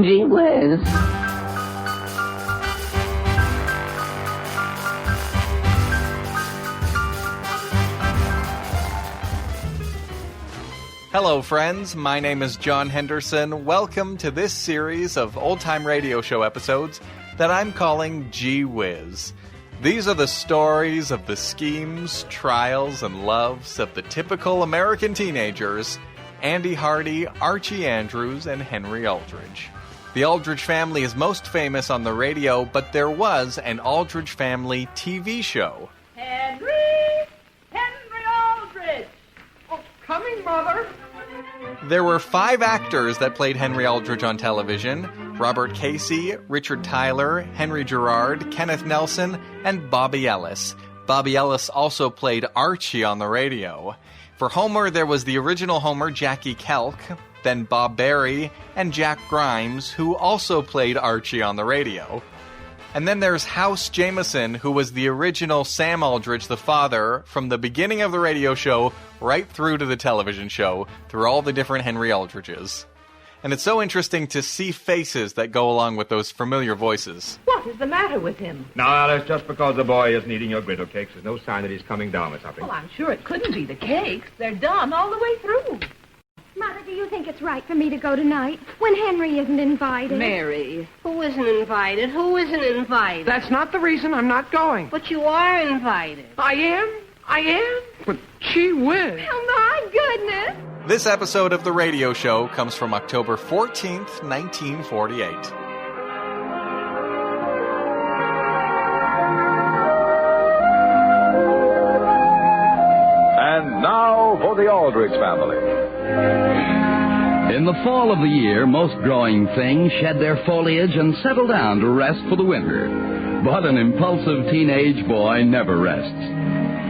Gee whiz. Hello, friends. My name is John Henderson. Welcome to this series of old-time radio show episodes that I'm calling Gee Whiz. These are the stories of the schemes, trials, and loves of the typical American teenagers, Andy Hardy, Archie Andrews, and Henry Aldrich. The Aldrich family is most famous on the radio, but there was an Aldrich family TV show. Henry Aldrich! Oh, coming, Mother. There were 5 actors that played Henry Aldrich on television: Robert Casey, Richard Tyler, Henry Gerard, Kenneth Nelson, and Bobby Ellis. Bobby Ellis also played Archie on the radio. For Homer, there was the original Homer, Jackie Kelk, then Bob Barry, and Jack Grimes, who also played Archie on the radio. And then there's House Jameson, who was the original Sam Aldrich, the father, from the beginning of the radio show right through to the television show, through all the different Henry Aldriches. And it's so interesting to see faces that go along with those familiar voices. What is the matter with him? No, Alice, just because the boy isn't eating your griddle cakes, there's no sign that he's coming down or something. Well, I'm sure it couldn't be the cakes. They're done all the way through. Mother, do you think it's right for me to go tonight when Henry isn't invited? Mary, who isn't invited? Who isn't invited? That's not the reason I'm not going. But you are invited. I am? But gee whiz. Oh, my goodness. This episode of the radio show comes from October 14th, 1948. And now for the Aldrich family. In the fall of the year, most growing things shed their foliage and settle down to rest for the winter. But an impulsive teenage boy never rests.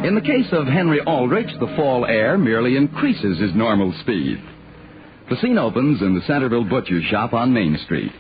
In the case of Henry Aldrich, the fall air merely increases his normal speed. The scene opens in the Centerville Butcher's Shop on Main Street.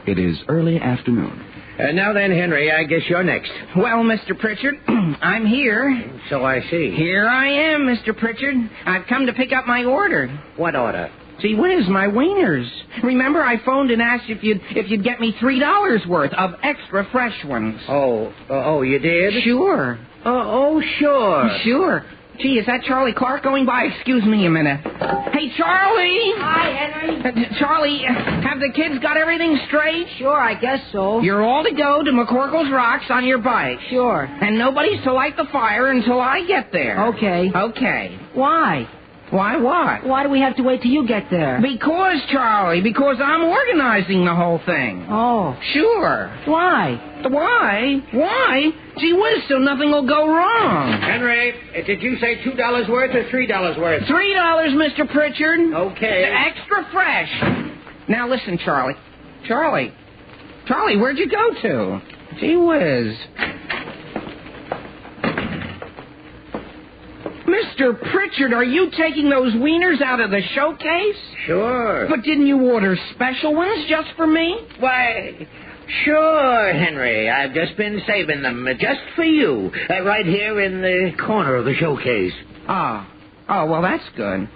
It is early afternoon. Now then, Henry, I guess you're next. Well, Mr. Pritchard, I'm here. So I see. Here I am, Mr. Pritchard. I've come to pick up my order. What order? Gee whiz, my wieners. Remember, I phoned and asked if you'd get me $3 worth of extra fresh ones. Oh, you did? Sure. Sure. Sure. Gee, is that Charlie Clark going by? Excuse me a minute. Hey, Charlie! Hi, Henry. Charlie, have the kids got everything straight? Sure, I guess so. You're all to go to McCorkle's Rocks on your bike. Sure. And nobody's to light the fire until I get there. Okay. Okay. Why? Why what? Why do we have to wait till you get there? Because, Charlie, because I'm organizing the whole thing. Oh. Sure. Why? Why? Gee whiz, so nothing will go wrong. Henry, did you say $2 worth or $3 worth? $3, Mr. Pritchard. Okay. Extra fresh. Now listen, Charlie. Charlie, where'd you go to? Gee whiz. Mr. Pritchard, are you taking those wieners out of the showcase? Sure. But didn't you order special ones just for me? Why, sure, Henry. I've just been saving them just for you, right here in the corner of the showcase. Oh, well, that's good.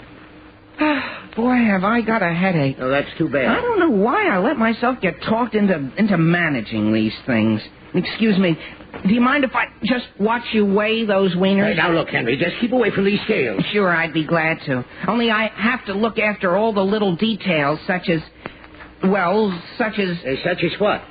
Boy, have I got a headache. Oh, that's too bad. I don't know why I let myself get talked into managing these things. Excuse me, do you mind if I just watch you weigh those wieners? Now, look, Henry, just keep away from these scales. Sure, I'd be glad to. Only I have to look after all the little details, such as... Such as what?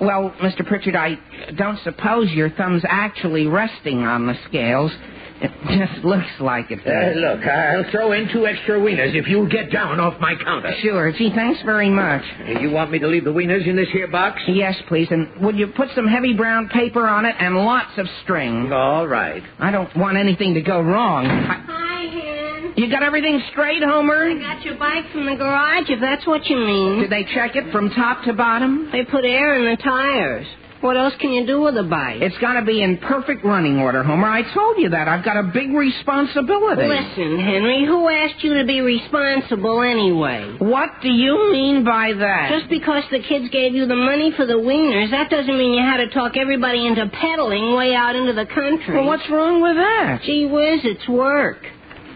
Well, Mr. Pritchard, I don't suppose your thumb's actually resting on the scales. It just looks like it does. Look, I'll throw in 2 extra wieners if you'll get down off my counter. Sure. Gee, thanks very much. You want me to leave the wieners in this here box? Yes, please. And would you put some heavy brown paper on it and lots of string? All right. I don't want anything to go wrong. Hi, Hen. You got everything straight, Homer? I got your bike from the garage, if that's what you mean. Did they check it from top to bottom? They put air in the tires. What else can you do with a bike? It's got to be in perfect running order, Homer. I told you that. I've got a big responsibility. Listen, Henry, who asked you to be responsible anyway? What do you mean by that? Just because the kids gave you the money for the wieners, that doesn't mean you had to talk everybody into peddling way out into the country. Well, what's wrong with that? Gee whiz, it's work.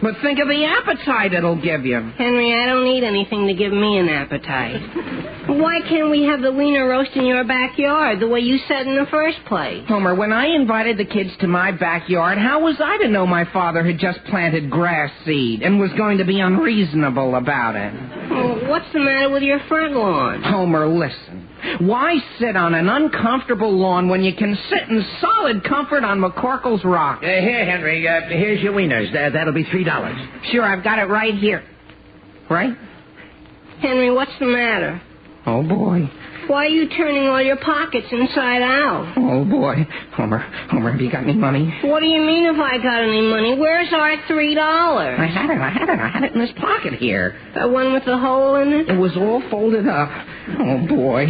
But think of the appetite it'll give you. Henry, I don't need anything to give me an appetite. Why can't we have the Wiener Roast in your backyard, the way you said in the first place? Homer, when I invited the kids to my backyard, how was I to know my father had just planted grass seed and was going to be unreasonable about it? Well, what's the matter with your front lawn? Homer, listen. Why sit on an uncomfortable lawn when you can sit in solid comfort on McCorkle's Rock? Here, Henry, here's your wieners. That'll be $3. Sure, I've got it right here. Right? Henry, what's the matter? Oh, boy. Why are you turning all your pockets inside out? Oh, boy. Homer, have you got any money? What do you mean if I got any money? Where's our $3? I had it in this pocket here. The one with the hole in it? It was all folded up. Oh, boy.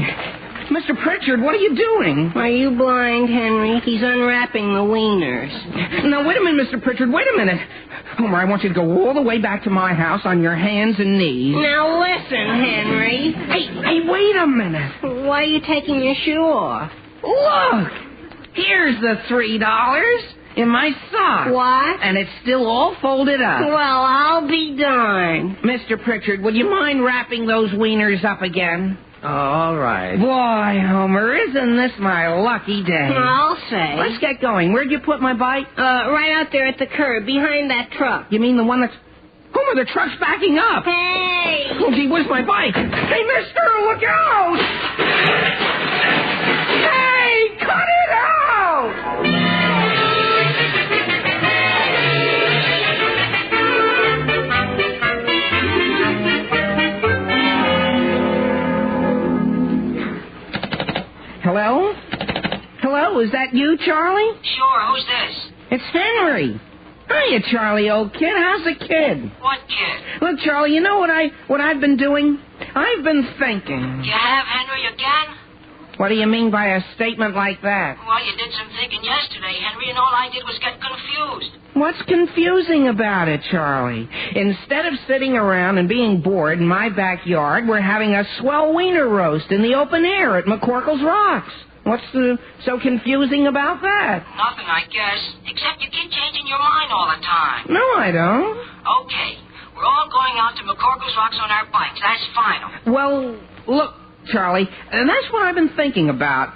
Mr. Pritchard, what are you doing? Are you blind, Henry? He's unwrapping the wieners. Now, wait a minute, Mr. Pritchard, wait a minute. Homer, I want you to go all the way back to my house on your hands and knees. Now listen, Henry. Hey, wait a minute. Why are you taking your shoe off? Look! Here's the $3 in my sock. What? And it's still all folded up. Well, I'll be darned. Mr. Pritchard, would you mind wrapping those wieners up again? Oh, all right. Boy, Homer, isn't this my lucky day? I'll say. Let's get going. Where'd you put my bike? Right out there at the curb, behind that truck. You mean the one that's... Homer, the truck's backing up. Hey! Oh, gee, where's my bike? Hey, mister, look out! Hey, cut it out! Hello? Hello, is that you, Charlie? Sure, who's this? It's Henry. Hiya, Charlie, old kid. How's the kid? What kid? Look, Charlie, you know what I've been doing? I've been thinking. You have Henry again? What do you mean by a statement like that? Well, you did some thinking yesterday, Henry, and all I did was get confused. What's confusing about it, Charlie? Instead of sitting around and being bored in my backyard, we're having a swell Wiener Roast in the open air at McCorkle's Rocks. What's so confusing about that? Nothing, I guess. Except you keep changing your mind all the time. No, I don't. Okay. We're all going out to McCorkle's Rocks on our bikes. That's final. Well, look, Charlie, and that's what I've been thinking about.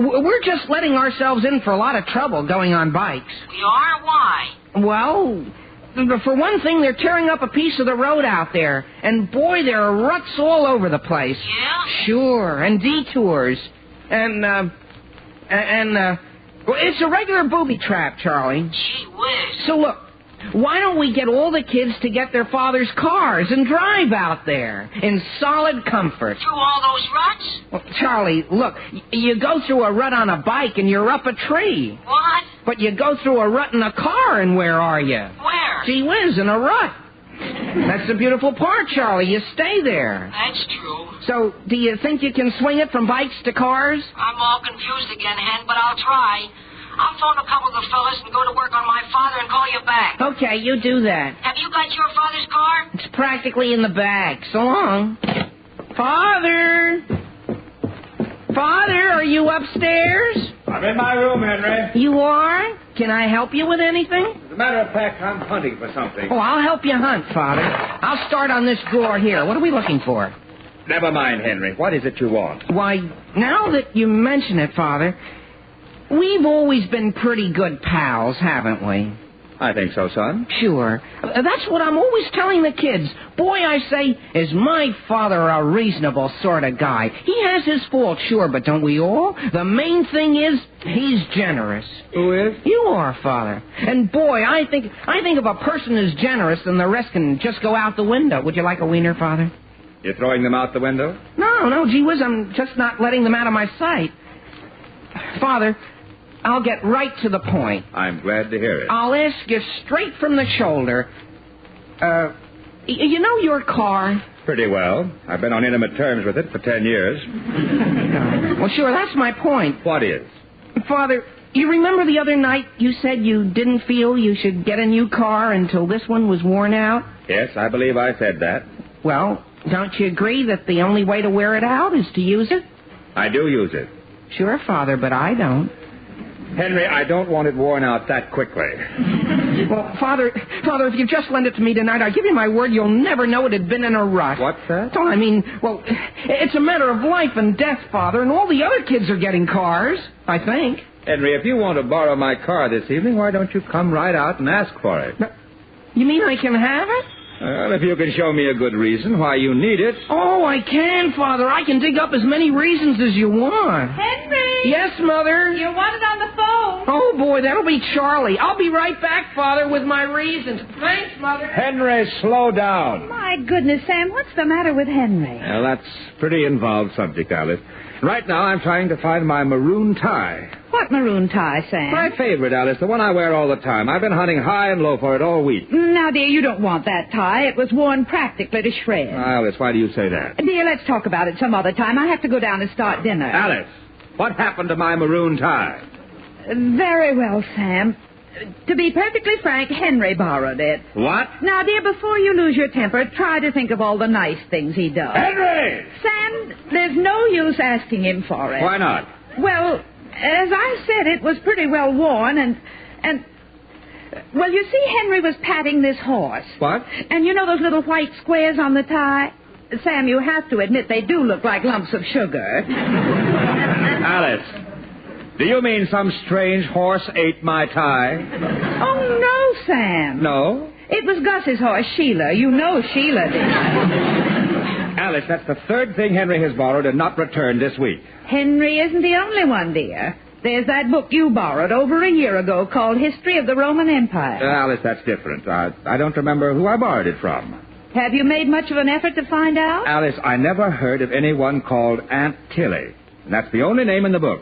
We're just letting ourselves in for a lot of trouble going on bikes. We are? Why? Well, for one thing, they're tearing up a piece of the road out there. And, boy, there are ruts all over the place. Yeah? Sure, and detours. And well, it's a regular booby trap, Charlie. Gee whiz. So, look, why don't we get all the kids to get their father's cars and drive out there in solid comfort? Through all those ruts? Well, Charlie, look, you go through a rut on a bike and you're up a tree. What? But you go through a rut in a car and where are you? Where? Gee whiz, in a rut. That's the beautiful part, Charlie. You stay there. That's true. So, do you think you can swing it from bikes to cars? I'm all confused again, Hen, but I'll try. I'll phone a couple of the fellas and go to work on my father and call you back. Okay, you do that. Have you got your father's car? It's practically in the bag. So long. Father! Father, are you upstairs? I'm in my room, Henry. You are? Can I help you with anything? As a matter of fact, I'm hunting for something. Oh, I'll help you hunt, Father. I'll start on this drawer here. What are we looking for? Never mind, Henry. What is it you want? Why, now that you mention it, Father, we've always been pretty good pals, haven't we? I think so, son. Sure. That's what I'm always telling the kids. Boy, I say, is my father a reasonable sort of guy. He has his faults, sure, but don't we all? The main thing is, he's generous. Who is? You are, Father. And boy, I think if a person is generous, then the rest can just go out the window. Would you like a wiener, Father? You're throwing them out the window? No, gee whiz, I'm just not letting them out of my sight. Father, I'll get right to the point. I'm glad to hear it. I'll ask you straight from the shoulder. You know your car? Pretty well. I've been on intimate terms with it for 10 years. Well, sure, that's my point. What is? Father, you remember the other night you said you didn't feel you should get a new car until this one was worn out? Yes, I believe I said that. Well, don't you agree that the only way to wear it out is to use it? I do use it. Sure, Father, but I don't. Henry, I don't want it worn out that quickly. Well, Father, if you just lend it to me tonight, I give you my word you'll never know it had been in a rut. What's that? Oh, I mean, well, it's a matter of life and death, Father, and all the other kids are getting cars, I think. Henry, if you want to borrow my car this evening, why don't you come right out and ask for it? You mean I can have it? Well, if you can show me a good reason why you need it. Oh, I can, Father. I can dig up as many reasons as you want. Henry! Yes, Mother? You want it on the phone. Oh, boy, that'll be Charlie. I'll be right back, Father, with my reasons. Thanks, Mother. Henry, slow down. My goodness, Sam, what's the matter with Henry? Well, that's a pretty involved subject, Alice. Right now, I'm trying to find my maroon tie. What maroon tie, Sam? My favorite, Alice, the one I wear all the time. I've been hunting high and low for it all week. Now, dear, you don't want that tie. It was worn practically to shreds. Alice, why do you say that? Dear, let's talk about it some other time. I have to go down and start dinner. Alice, what happened to my maroon tie? Very well, Sam. To be perfectly frank, Henry borrowed it. What? Now, dear, before you lose your temper, try to think of all the nice things he does. Henry! Sam, there's no use asking him for it. Why not? Well, as I said, it was pretty well worn, and well, you see, Henry was patting this horse. What? And you know those little white squares on the tie? Sam, you have to admit they do look like lumps of sugar. Alice, do you mean some strange horse ate my tie? Oh, no, Sam. No? It was Gus's horse, Sheila. You know Sheila did. Alice, that's the third thing Henry has borrowed and not returned this week. Henry isn't the only one, dear. There's that book you borrowed over a year ago called History of the Roman Empire. Alice, that's different. I don't remember who I borrowed it from. Have you made much of an effort to find out? Alice, I never heard of anyone called Aunt Tilly. And that's the only name in the book.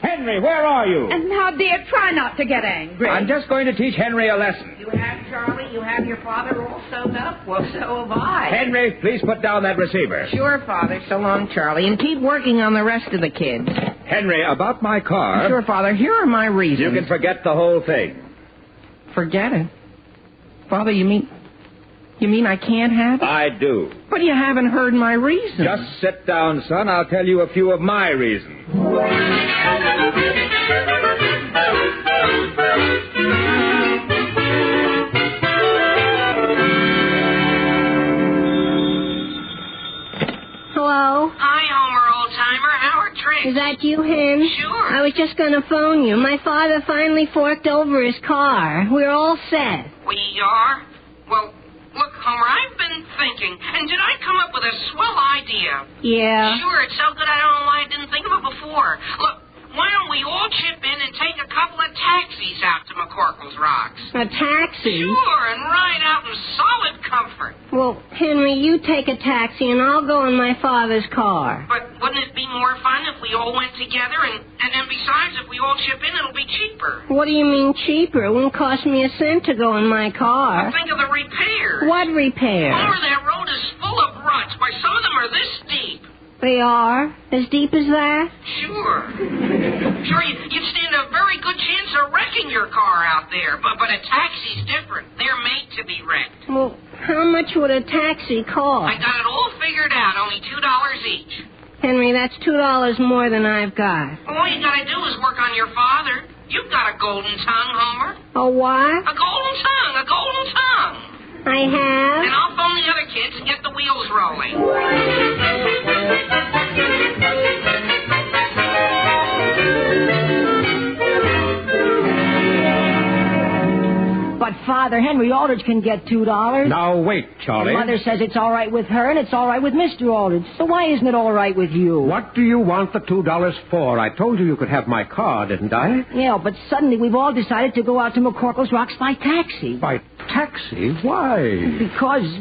Henry, where are you? And now, dear, try not to get angry. I'm just going to teach Henry a lesson. You have, Charlie? You have your father all sewed up? Well, so have I. Henry, please put down that receiver. Sure, Father. So long, Charlie. And keep working on the rest of the kids. Henry, about my car... Sure, Father. Here are my reasons. You can forget the whole thing. Forget it? Father, you mean I can't have it? I do. But you haven't heard my reasons. Just sit down, son. I'll tell you a few of my reasons. Hello? Hi, Homer, old-timer. How are tricks? Is that you, Hen? Sure. I was just going to phone you. My father finally forked over his car. We're all set. We are? Well, look, Homer, I've been thinking, and did I come up with a swell idea? Yeah. Sure, it's so good I don't know why I didn't think of it before. Look, why don't we all chip in and take a couple of taxis out to McCorkle's Rocks? A taxi? Sure, and ride out in solid comfort. Well, Henry, you take a taxi and I'll go in my father's car. But wouldn't it be more fun if we all went together? And then besides, if we all chip in, it'll be cheaper. What do you mean cheaper? It won't cost me a cent to go in my car. Think of the repairs. What repairs? Homer, that road is full of ruts. Why, some of them are this deep. They are? As deep as that? Sure. Sure, you'd stand a very good chance of wrecking your car out there. But a taxi's different. They're made to be wrecked. Well, how much would a taxi cost? I got it all figured out. Only $2 each. Henry, that's $2 more than I've got. All you gotta do is work on your father. You've got a golden tongue, Homer. A what? A golden tongue, a golden tongue. I have? And I'll phone the other kids and get the wheels rolling. But Father, Henry Aldrich can get $2. Now, wait, Charlie. Mother says it's all right with her and it's all right with Mr. Aldrich. So why isn't it all right with you? What do you want the $2 for? I told you could have my car, didn't I? Yeah, but suddenly we've all decided to go out to McCorkle's Rocks by taxi. By taxi? Why?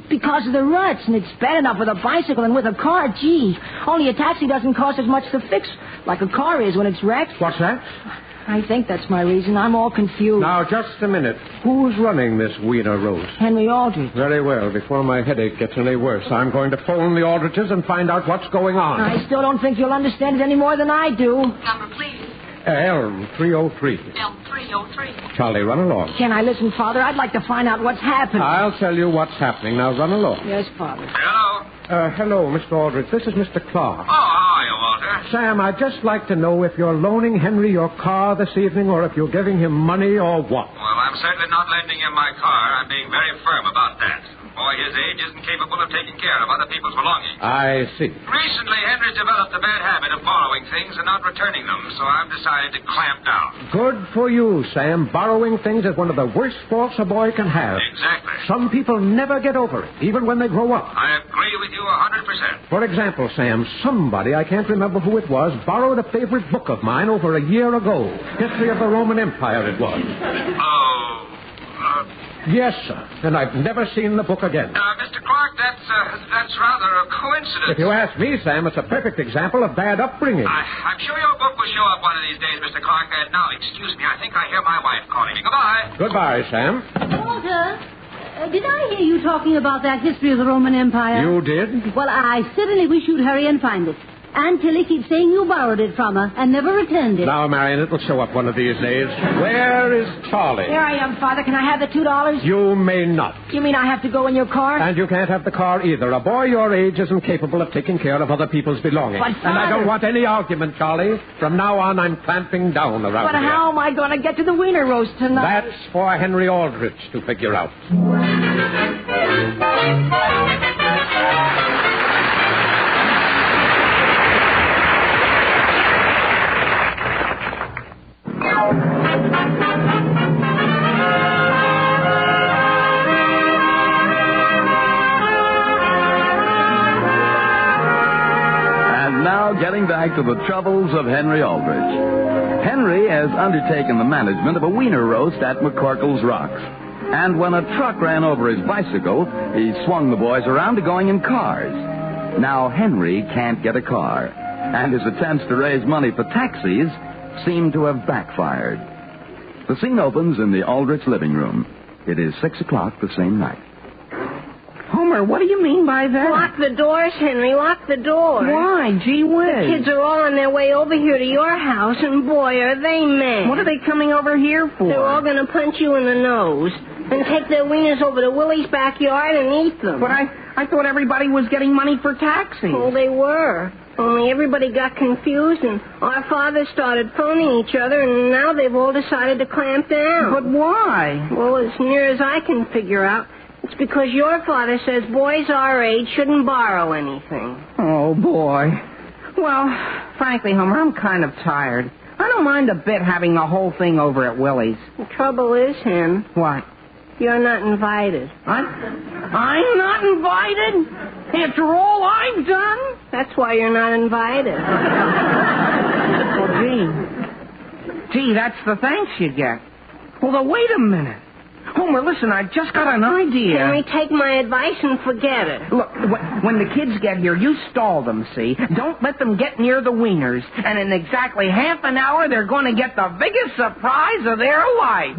Because of the ruts, and it's bad enough with a bicycle and with a car, gee. Only a taxi doesn't cost as much to fix like a car is when it's wrecked. What's that? I think that's my reason. I'm all confused. Now, just a minute. Who's running this Wiener Roast? Henry Aldrich. Very well. Before my headache gets any worse, I'm going to phone the Aldriches and find out what's going on. I still don't think you'll understand it any more than I do. Number, please. Elm 303. Elm 303. Charlie, run along. Can I listen, Father? I'd like to find out what's happening. I'll tell you what's happening. Now, run along. Yes, Father. Hello. Hello, Mr. Aldrich. This is Mr. Clark. Oh, how are you, Walter? Sam, I'd just like to know if you're loaning Henry your car this evening or if you're giving him money or what. Well, I'm certainly not lending him my car. I'm being very firm about that. A boy his age isn't capable of taking care of other people's belongings. I see. Recently, Henry's developed a bad habit of borrowing things and not returning them, so I've decided to clamp down. Good for you, Sam. Borrowing things is one of the worst faults a boy can have. Exactly. Some people never get over it, even when they grow up. I agree with you 100%. For example, Sam, somebody, I can't remember who it was, borrowed a favorite book of mine over a year ago. History of the Roman Empire, it was. Yes, sir. And I've never seen the book again. Mr. Clark, that's rather a coincidence. If you ask me, Sam, it's a perfect example of bad upbringing. I'm sure your book will show up one of these days, Mr. Clark. Now, excuse me, I think I hear my wife calling me. Goodbye. Goodbye, Sam. Walter, did I hear you talking about that history of the Roman Empire? You did? Well, I certainly wish you'd hurry and find it. Aunt Tilly keeps saying you borrowed it from her and never returned it. Now, Marion, it'll show up one of these days. Where is Charlie? Here I am, Father. Can I have the $2? You may not. You mean I have to go in your car? And you can't have the car either. A boy your age isn't capable of taking care of other people's belongings. But, Father... And I don't want any argument, Charlie. From now on, I'm clamping down around here. But how am I going to get to the Wiener Roast tonight? That's for Henry Aldrich to figure out. Now getting back to the troubles of Henry Aldrich. Henry has undertaken the management of a Wiener Roast at McCorkle's Rocks. And when a truck ran over his bicycle, he swung the boys around to going in cars. Now Henry can't get a car, and his attempts to raise money for taxis seem to have backfired. The scene opens in the Aldrich living room. It is 6 o'clock the same night. Homer, what do you mean by that? Lock the doors, Henry. Lock the doors. Why? Gee whiz. The kids are all on their way over here to your house, and boy, are they mad. What are they coming over here for? They're all going to punch you in the nose and take their wieners over to Willie's backyard and eat them. But I thought everybody was getting money for taxis. Well, they were. Only everybody got confused, and our fathers started phoning each other, and now they've all decided to clamp down. But why? Well, as near as I can figure out, it's because your father says boys our age shouldn't borrow anything. Oh, boy. Well, frankly, Homer, I'm kind of tired. I don't mind a bit having the whole thing over at Willie's. The trouble is, Hen. What? You're not invited. I'm not invited? After all I've done? That's why you're not invited. Well, gee, that's the thanks you get. Well, then, wait a minute. Homer, listen, I just got an idea. Henry, take my advice and forget it. Look, when the kids get here, you stall them, see? Don't let them get near the wieners. And in exactly half an hour, they're going to get the biggest surprise of their life.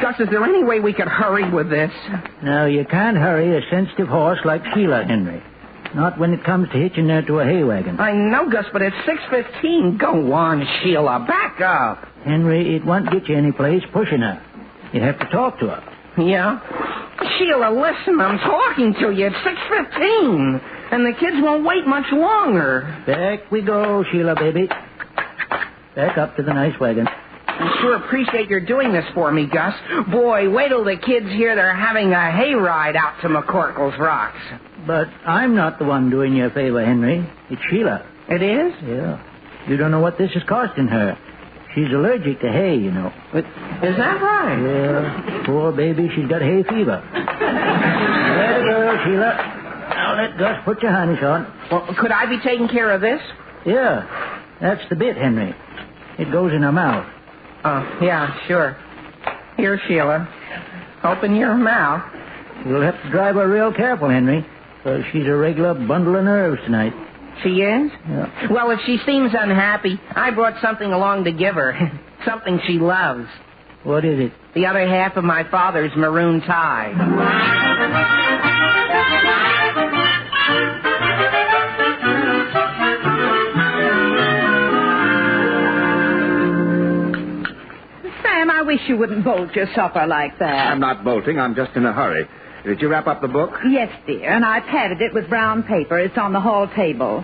Gus, is there any way we could hurry with this? No, you can't hurry a sensitive horse like Sheila, Henry. Not when it comes to hitching her to a hay wagon. I know, Gus, but it's 6:15. Go on, Sheila. Back up. Henry, it won't get you any place pushing her. You have to talk to her. Yeah? Sheila, listen, I'm talking to you. It's 6:15. And the kids won't wait much longer. Back we go, Sheila, baby. Back up to the nice wagon. I sure appreciate your doing this for me, Gus. Boy, wait till the kids hear they're having a hayride out to McCorkle's Rocks. But I'm not the one doing you a favor, Henry. It's Sheila. It is? Yeah. You don't know what this is costing her. She's allergic to hay, you know. But is that right? Yeah. Poor baby, she's got hay fever. Let her go, Sheila. Now let Gus put your harness on. Well, could I be taking care of this? Yeah. That's the bit, Henry. It goes in her mouth. Oh, yeah, sure. Here, Sheila. Open your mouth. You'll have to drive her real careful, Henry. Because she's a regular bundle of nerves tonight. She is? Yeah. Well, if she seems unhappy, I brought something along to give her. Something she loves. What is it? The other half of my father's maroon tie. Sam, I wish you wouldn't bolt your supper like that. I'm not bolting. I'm just in a hurry. Did you wrap up the book? Yes, dear, and I padded it with brown paper. It's on the hall table.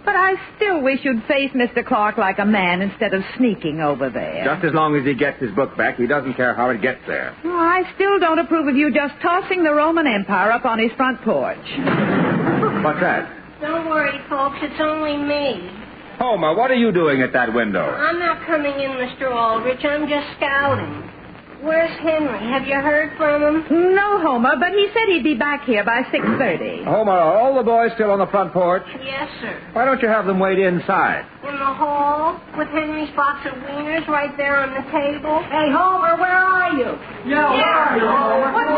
But I still wish you'd face Mr. Clark like a man instead of sneaking over there. Just as long as he gets his book back, he doesn't care how it gets there. Oh, I still don't approve of you just tossing the Roman Empire up on his front porch. What's that? Don't worry, folks. It's only me. Homer, what are you doing at that window? I'm not coming in, Mr. Aldrich. I'm just scouting. Where's Henry? Have you heard from him? No, Homer, but he said he'd be back here by 6:30. Homer, are all the boys still on the front porch? Yes, sir. Why don't you have them wait inside? In the hall, with Henry's box of wieners right there on the table. Hey, Homer, where are you? Yeah, where are you, Homer? What's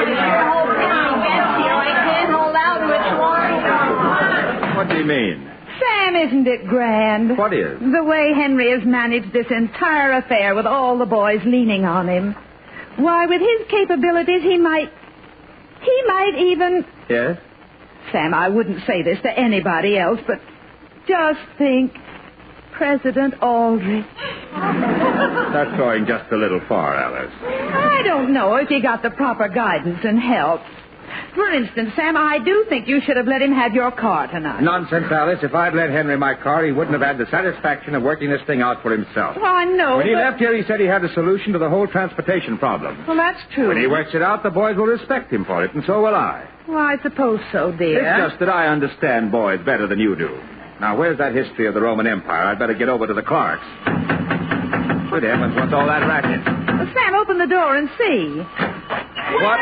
this? The whole town gets here. I can't hold out much longer. What do you mean? Sam, isn't it grand? What is? The way Henry has managed this entire affair with all the boys leaning on him. Why, with his capabilities, he might even... Yes? Sam, I wouldn't say this to anybody else, but just think, President Aldrich. That's going just a little far, Alice. I don't know if he got the proper guidance and help. For instance, Sam, I do think you should have let him have your car tonight. Nonsense, Alice. If I'd let Henry my car, he wouldn't have had the satisfaction of working this thing out for himself. Well, I know. When he left here, he said he had a solution to the whole transportation problem. Well, that's true. When he works it out, the boys will respect him for it, and so will I. Well, I suppose so, dear. It's just that I understand boys better than you do. Now, where's that history of the Roman Empire? I'd better get over to the Clarks. Good heavens, what's all that racket? Well, Sam, open the door and see. What?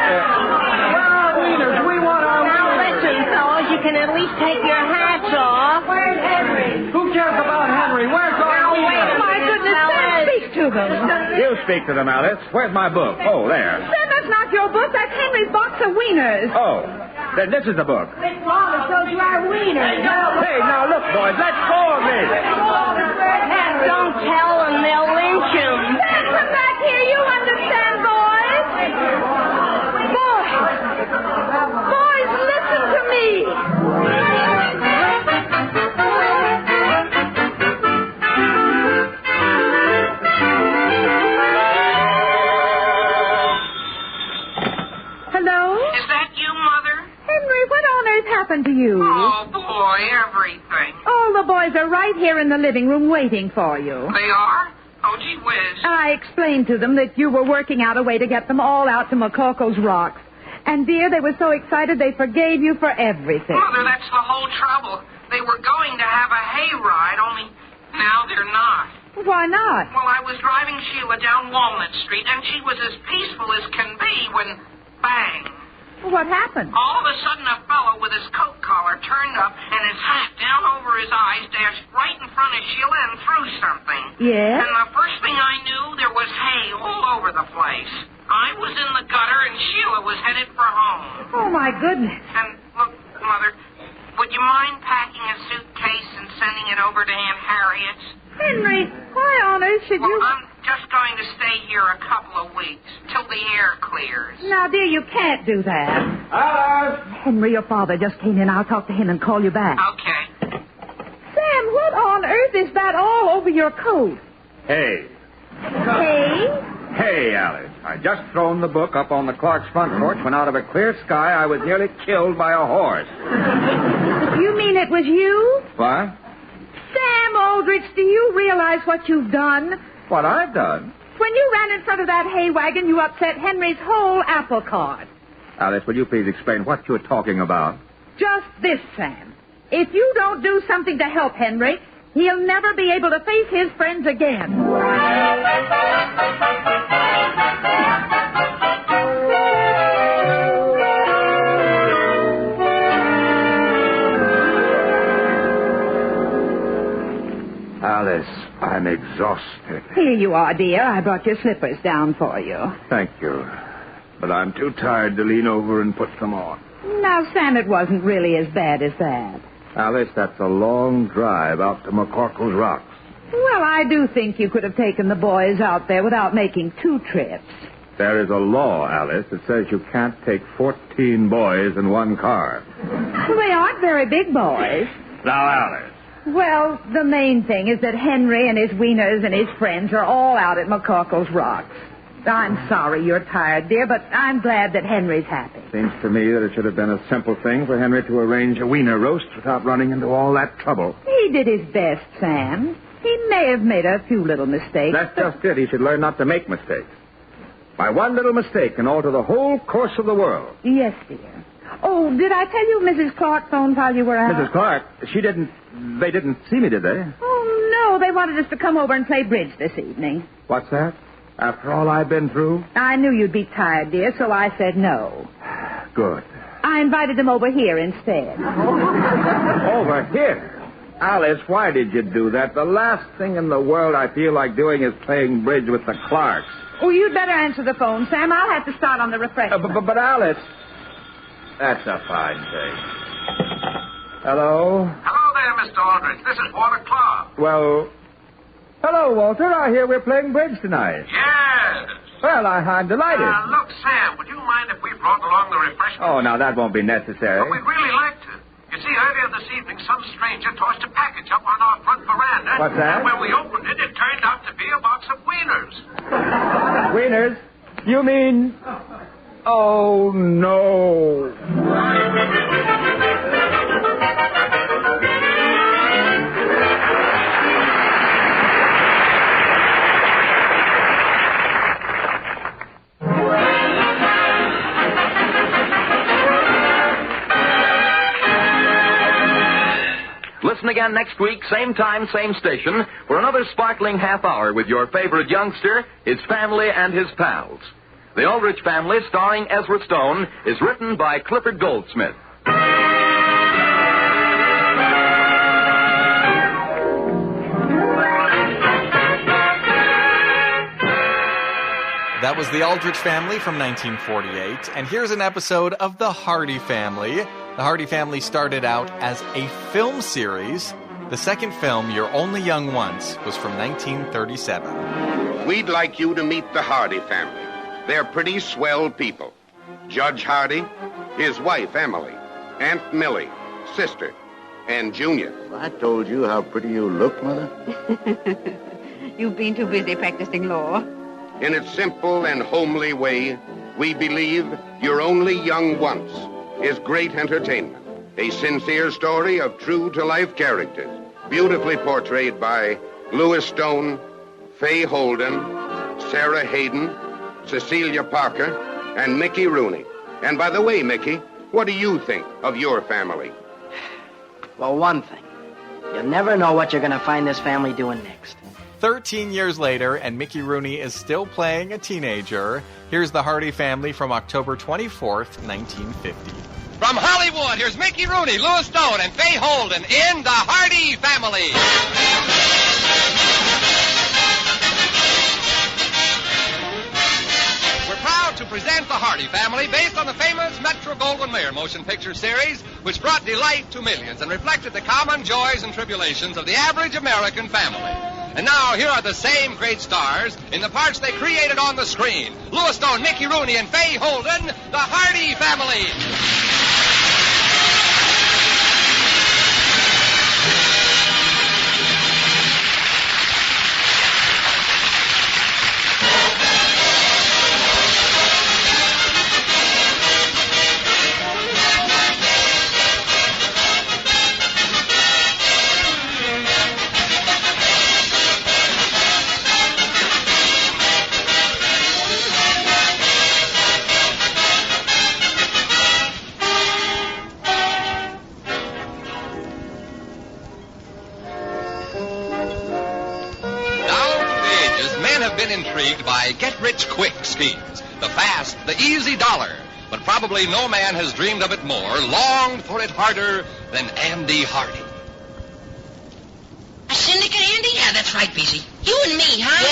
Wieners, we want our Now listen, fellas, you can at least take your hats off. Where's Henry? Who cares about Henry? Where's our wait a My minute, goodness, Sam, fellas. speak to them. You speak to them, Alice. Where's my book? Oh, there. Sam, that's not your book. That's Henry's box of wieners. Oh, then this is the book. Miss Wallace shows you our wieners. Hey, now look, boys, let go of me. Don't tell them. They'll lynch him. Sam, come back here. You understand, boys? Boys, listen to me. Hello? Is that you, Mother? Henry, what on earth happened to you? Oh, boy, everything. All the boys are right here in the living room waiting for you. They are? Oh, gee whiz. I explained to them that you were working out a way to get them all out to McCorkle's Rocks. And, dear, they were so excited they forgave you for everything. Mother, that's the whole trouble. They were going to have a hayride, only now they're not. Why not? Well, I was driving Sheila down Walnut Street, and she was as peaceful as can be when, bang. What happened? All of a sudden, a fellow with his coat collar turned up and his hat down over his eyes dashed right in front of Sheila and threw something. Yeah? And the first thing I knew, there was hay all over the place. I was in the gutter, and Sheila was headed for home. Oh, my goodness. And, look, Mother, would you mind packing a suitcase and sending it over to Aunt Harriet's? Henry, why on earth should you... I'm just going to stay here a couple of weeks, till the air clears. Now, dear, you can't do that. Henry, your father just came in. I'll talk to him and call you back. Okay. Sam, what on earth is that all over your coat? Hey. Hey? Hey, Alice. I just thrown the book up on the Clark's front porch when out of a clear sky I was nearly killed by a horse. You mean it was you? What? Sam Aldrich, do you realize what you've done? What I've done? When you ran in front of that hay wagon, you upset Henry's whole apple cart. Alice, will you please explain what you're talking about? Just this, Sam. If you don't do something to help Henry, he'll never be able to face his friends again. Alice, I'm exhausted. Here you are, dear. I brought your slippers down for you. Thank you. But I'm too tired to lean over and put them on. Now, Sam, it wasn't really as bad as that. Alice, that's a long drive out to McCorkle's Rocks. Well, I do think you could have taken the boys out there without making 2 trips. There is a law, Alice, that says you can't take 14 boys in one car. Well, they aren't very big boys. Now, Alice, Well, the main thing is that Henry and his Wieners and his friends are all out at McCorkle's Rocks. I'm sorry you're tired, dear, but I'm glad that Henry's happy. Seems to me that it should have been a simple thing for Henry to arrange a Wiener Roast without running into all that trouble. He did his best, Sam. He may have made a few little mistakes. That's just it. He should learn not to make mistakes. By one little mistake can alter the whole course of the world. Yes, dear. Oh, did I tell you Mrs. Clark phoned while you were out? Mrs. Clark, they didn't see me, did they? Oh, no. They wanted us to come over and play bridge this evening. What's that? After all I've been through? I knew you'd be tired, dear, so I said no. Good. I invited them over here instead. Over here? Alice, why did you do that? The last thing in the world I feel like doing is playing bridge with the Clarks. Oh, you'd better answer the phone, Sam. I'll have to start on the refreshment. But Alice... That's a fine thing. Hello? Hello there, Mr. Aldrich. This is Walter Clark. Well... Hello, Walter. I hear we're playing bridge tonight. Yes. Well, I'm delighted. Look, Sam, would you mind if we brought along the refreshments? Oh, now, that won't be necessary. But we'd really like to. You see, earlier this evening, some stranger tossed a package up on our front veranda. What's that? And when we opened it, it turned out to be a box of Wieners. Wieners? You mean... Oh, no. Listen again next week, same time, same station, for another sparkling half hour with your favorite youngster, his family, and his pals. The Aldrich Family, starring Ezra Stone, is written by Clifford Goldsmith. That was The Aldrich Family from 1948, and here's an episode of The Hardy Family. The Hardy Family started out as a film series. The second film, You're Only Young Once, was from 1937. We'd like you to meet the Hardy family. They're pretty swell people. Judge Hardy, his wife Emily, Aunt Millie, sister, and Junior. I told you how pretty you look, Mother. You've been too busy practicing law. In its simple and homely way, we believe You're Only Young Once is great entertainment. A sincere story of true-to-life characters, beautifully portrayed by Louis Stone, Fay Holden, Sarah Hayden, Cecilia Parker, and Mickey Rooney. And by the way, Mickey, what do you think of your family? Well, one thing. You never know what you're going to find this family doing next. 13 years later, and Mickey Rooney is still playing a teenager. Here's The Hardy Family from October 24th, 1950. From Hollywood, here's Mickey Rooney, Louis Stone, and Fay Holden in The Hardy Family. We're proud to present The Hardy Family based on the famous Metro-Goldwyn-Mayer motion picture series, which brought delight to millions and reflected the common joys and tribulations of the average American family. And now, here are the same great stars in the parts they created on the screen. Louis Stone, Mickey Rooney, and Fay Holden, The Hardy Family. Intrigued by get-rich-quick schemes, the fast, the easy dollar. But probably no man has dreamed of it more, longed for it harder than Andy Hardy. A syndicate, Andy? Yeah, that's right, Beezy. You and me, huh?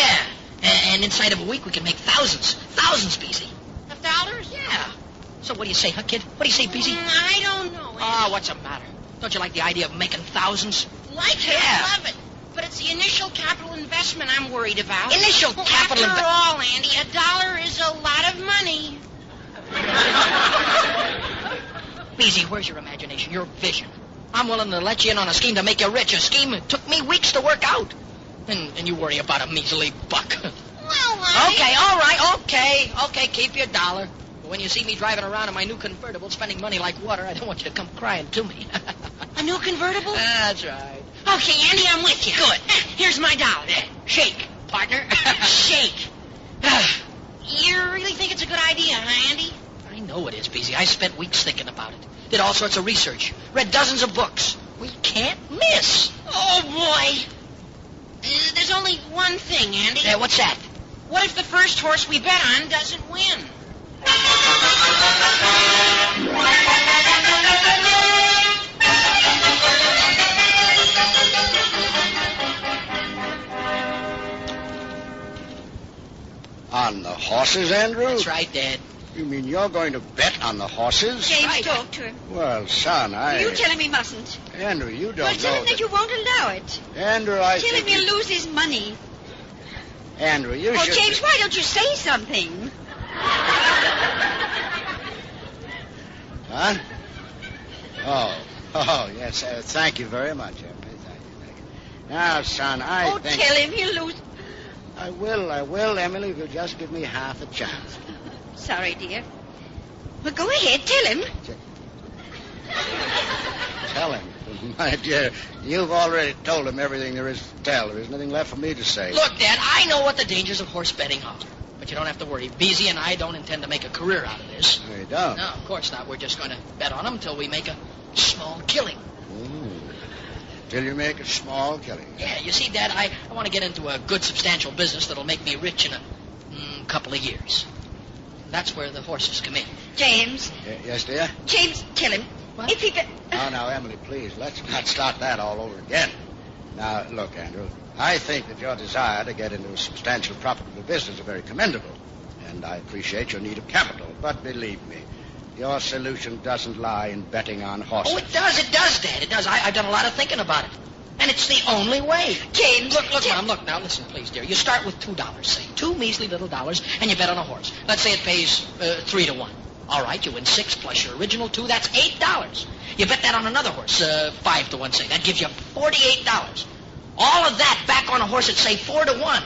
Yeah. And inside of a week, we can make thousands, Beezy. Of dollars? Yeah. So what do you say, huh, kid? What do you say, Beezy? I don't know, Andy. Oh, what's the matter? Don't you like the idea of making thousands? Like it, I love it. But it's the initial capital investment I'm worried about. Initial capital investment? After all, Andy, $1 is a lot of money. Beezy, where's your imagination, your vision? I'm willing to let you in on a scheme to make you rich. A scheme that took me weeks to work out. And you worry about a measly buck. Well, honey. Okay, all right, okay, keep your $1. But when you see me driving around in my new convertible, spending money like water, I don't want you to come crying to me. A new convertible? That's right. Okay, Andy, I'm with you. Good. Here's my $1. Shake, partner. Shake. You really think it's a good idea, huh, Andy? I know it is, Beezy. I spent weeks thinking about it. Did all sorts of research. Read dozens of books. We can't miss. Oh, boy. There's only one thing, Andy. Yeah, what's that? What if the first horse we bet on doesn't win? On the horses, Andrew? That's right, Dad. You mean you're going to bet on the horses? James, talk to him. Well, son, You tell him he mustn't. Andrew, you don't Well, tell know him that you won't allow it. Andrew, Tell him he'll lose his money. Andrew, you should... James, why don't you say something? Huh? Oh, yes. Thank you very much, Emily. Thank you. Now, son, I think... tell him he'll lose... I will, Emily, if you'll just give me half a chance. Sorry, dear. Well, go ahead, tell him. Tell him. My dear, you've already told him everything there is to tell. There is nothing left for me to say. Look, Dad, I know what the dangers of horse betting are. But you don't have to worry. Beezy and I don't intend to make a career out of this. You don't? No, of course not. We're just going to bet on them until we make a small killing. Till you make a small killing. Yeah, you see, Dad, I want to get into a good, substantial business that'll make me rich in a couple of years. That's where the horses come in. James. Yes, dear? James, tell him. What? If he... Now, Emily, please, let's not start that all over again. Now, look, Andrew, I think that your desire to get into a substantial, profitable business is very commendable, and I appreciate your need of capital. But believe me, your solution doesn't lie in betting on horses. Oh, it does, Dad. It does. I've done a lot of thinking about it. And it's the only way. James. Look, Mom, look. Now, listen, please, dear. You start with $2, say. 2 measly little dollars, and you bet on a horse. Let's say it pays 3 to 1. All right, you win 6 plus your original 2. That's $8. You bet that on another horse, 5 to 1, say. That gives you $48. All of that back on a horse at, say, 4 to 1.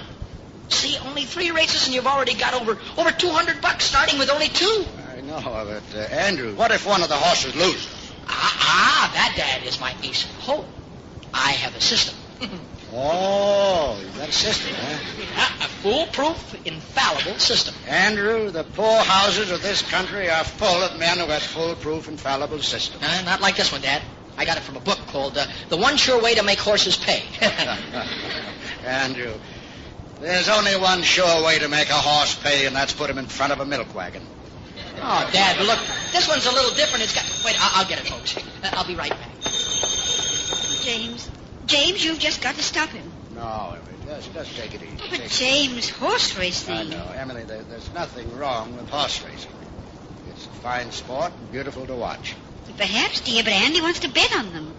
See, only 3 races, and you've already got over $200 starting with only 2. I know, but, Andrew, what if one of the horses loses? That, Dad, is my ace of hope. I have a system. Oh, you've got a system, huh? Yeah, a foolproof, infallible system. Andrew, the poor houses of this country are full of men who have foolproof, infallible systems. Not like this one, Dad. I got it from a book called The One Sure Way to Make Horses Pay. Andrew, there's only one sure way to make a horse pay, and that's put him in front of a milk wagon. Oh, Dad, but look, this one's a little different. It's got... Wait, I'll get it, folks. I'll be right back. James, you've just got to stop him. No, Emily, just take it easy. But James, horse racing... I know, Emily, there's nothing wrong with horse racing. It's a fine sport and beautiful to watch. Perhaps, dear, but Andy wants to bet on them.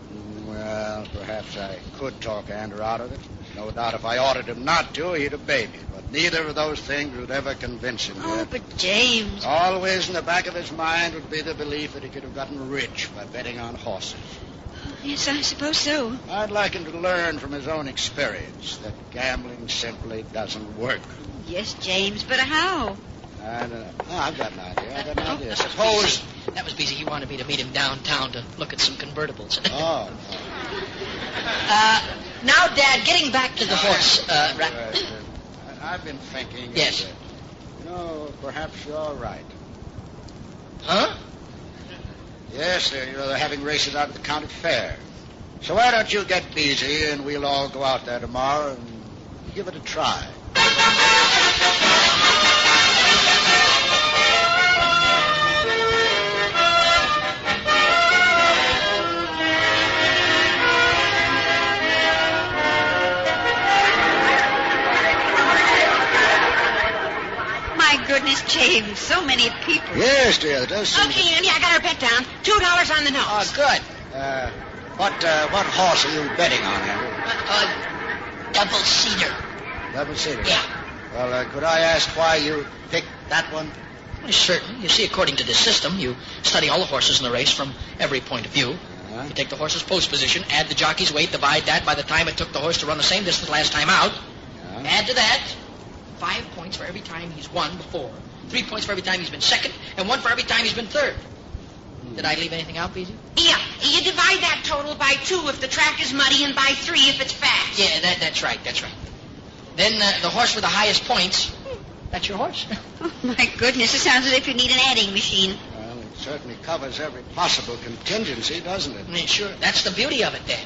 Well, perhaps I could talk Andrew out of it. No doubt if I ordered him not to, he'd obey me. But neither of those things would ever convince him Oh, yet. but James... Always in the back of his mind would be the belief that he could have gotten rich by betting on horses. Yes, I suppose so. I'd like him to learn from his own experience that gambling simply doesn't work. Yes, James, but how? I've got an idea. Suppose... That was Beezy. He wanted me to meet him downtown to look at some convertibles. Oh. Now, Dad, getting back to the horse... I've been thinking... Yes. Perhaps you're right. Huh? Yes, they're having races out at the county fair. So why don't you get busy, and we'll all go out there tomorrow and give it a try. My goodness, James, so many people. Yes, dear, it does seem... Okay, Andy, I got our bet down. $2 on the nose. Oh, good. What horse are you betting on, Andrew? Double cedar. Double cedar? Yeah. Well, could I ask why you picked that one? Well, certainly. You see, according to this system, you study all the horses in the race from every point of view. You take the horse's post position, add the jockey's weight, divide that by the time it took the horse to run the same distance last time out. Add to that 5 points for every time he's won before, 3 points for every time he's been second, and 1 for every time he's been third. Did I leave anything out, Beezy? Yeah, you divide that total by 2 if the track is muddy and by 3 if it's fast. Yeah, that's right. Then the horse with the highest points, that's your horse. Oh, my goodness, it sounds as if you need an adding machine. Well, it certainly covers every possible contingency, doesn't it? Yeah, sure. That's the beauty of it, Dan.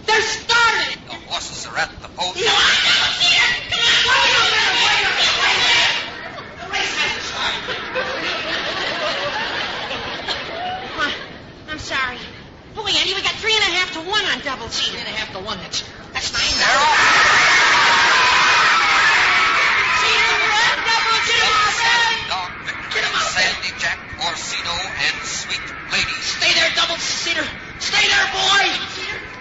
They're started! The horses are at the post. Wait a minute! The race hasn't started. I'm sorry. Boy, Andy, we got 3.5 to 1 on double seater. 3.5 to 1, that's $9. Sandy Jack, Orsino, and Sweet Lady. Stay there, double seater. Stay there, boy.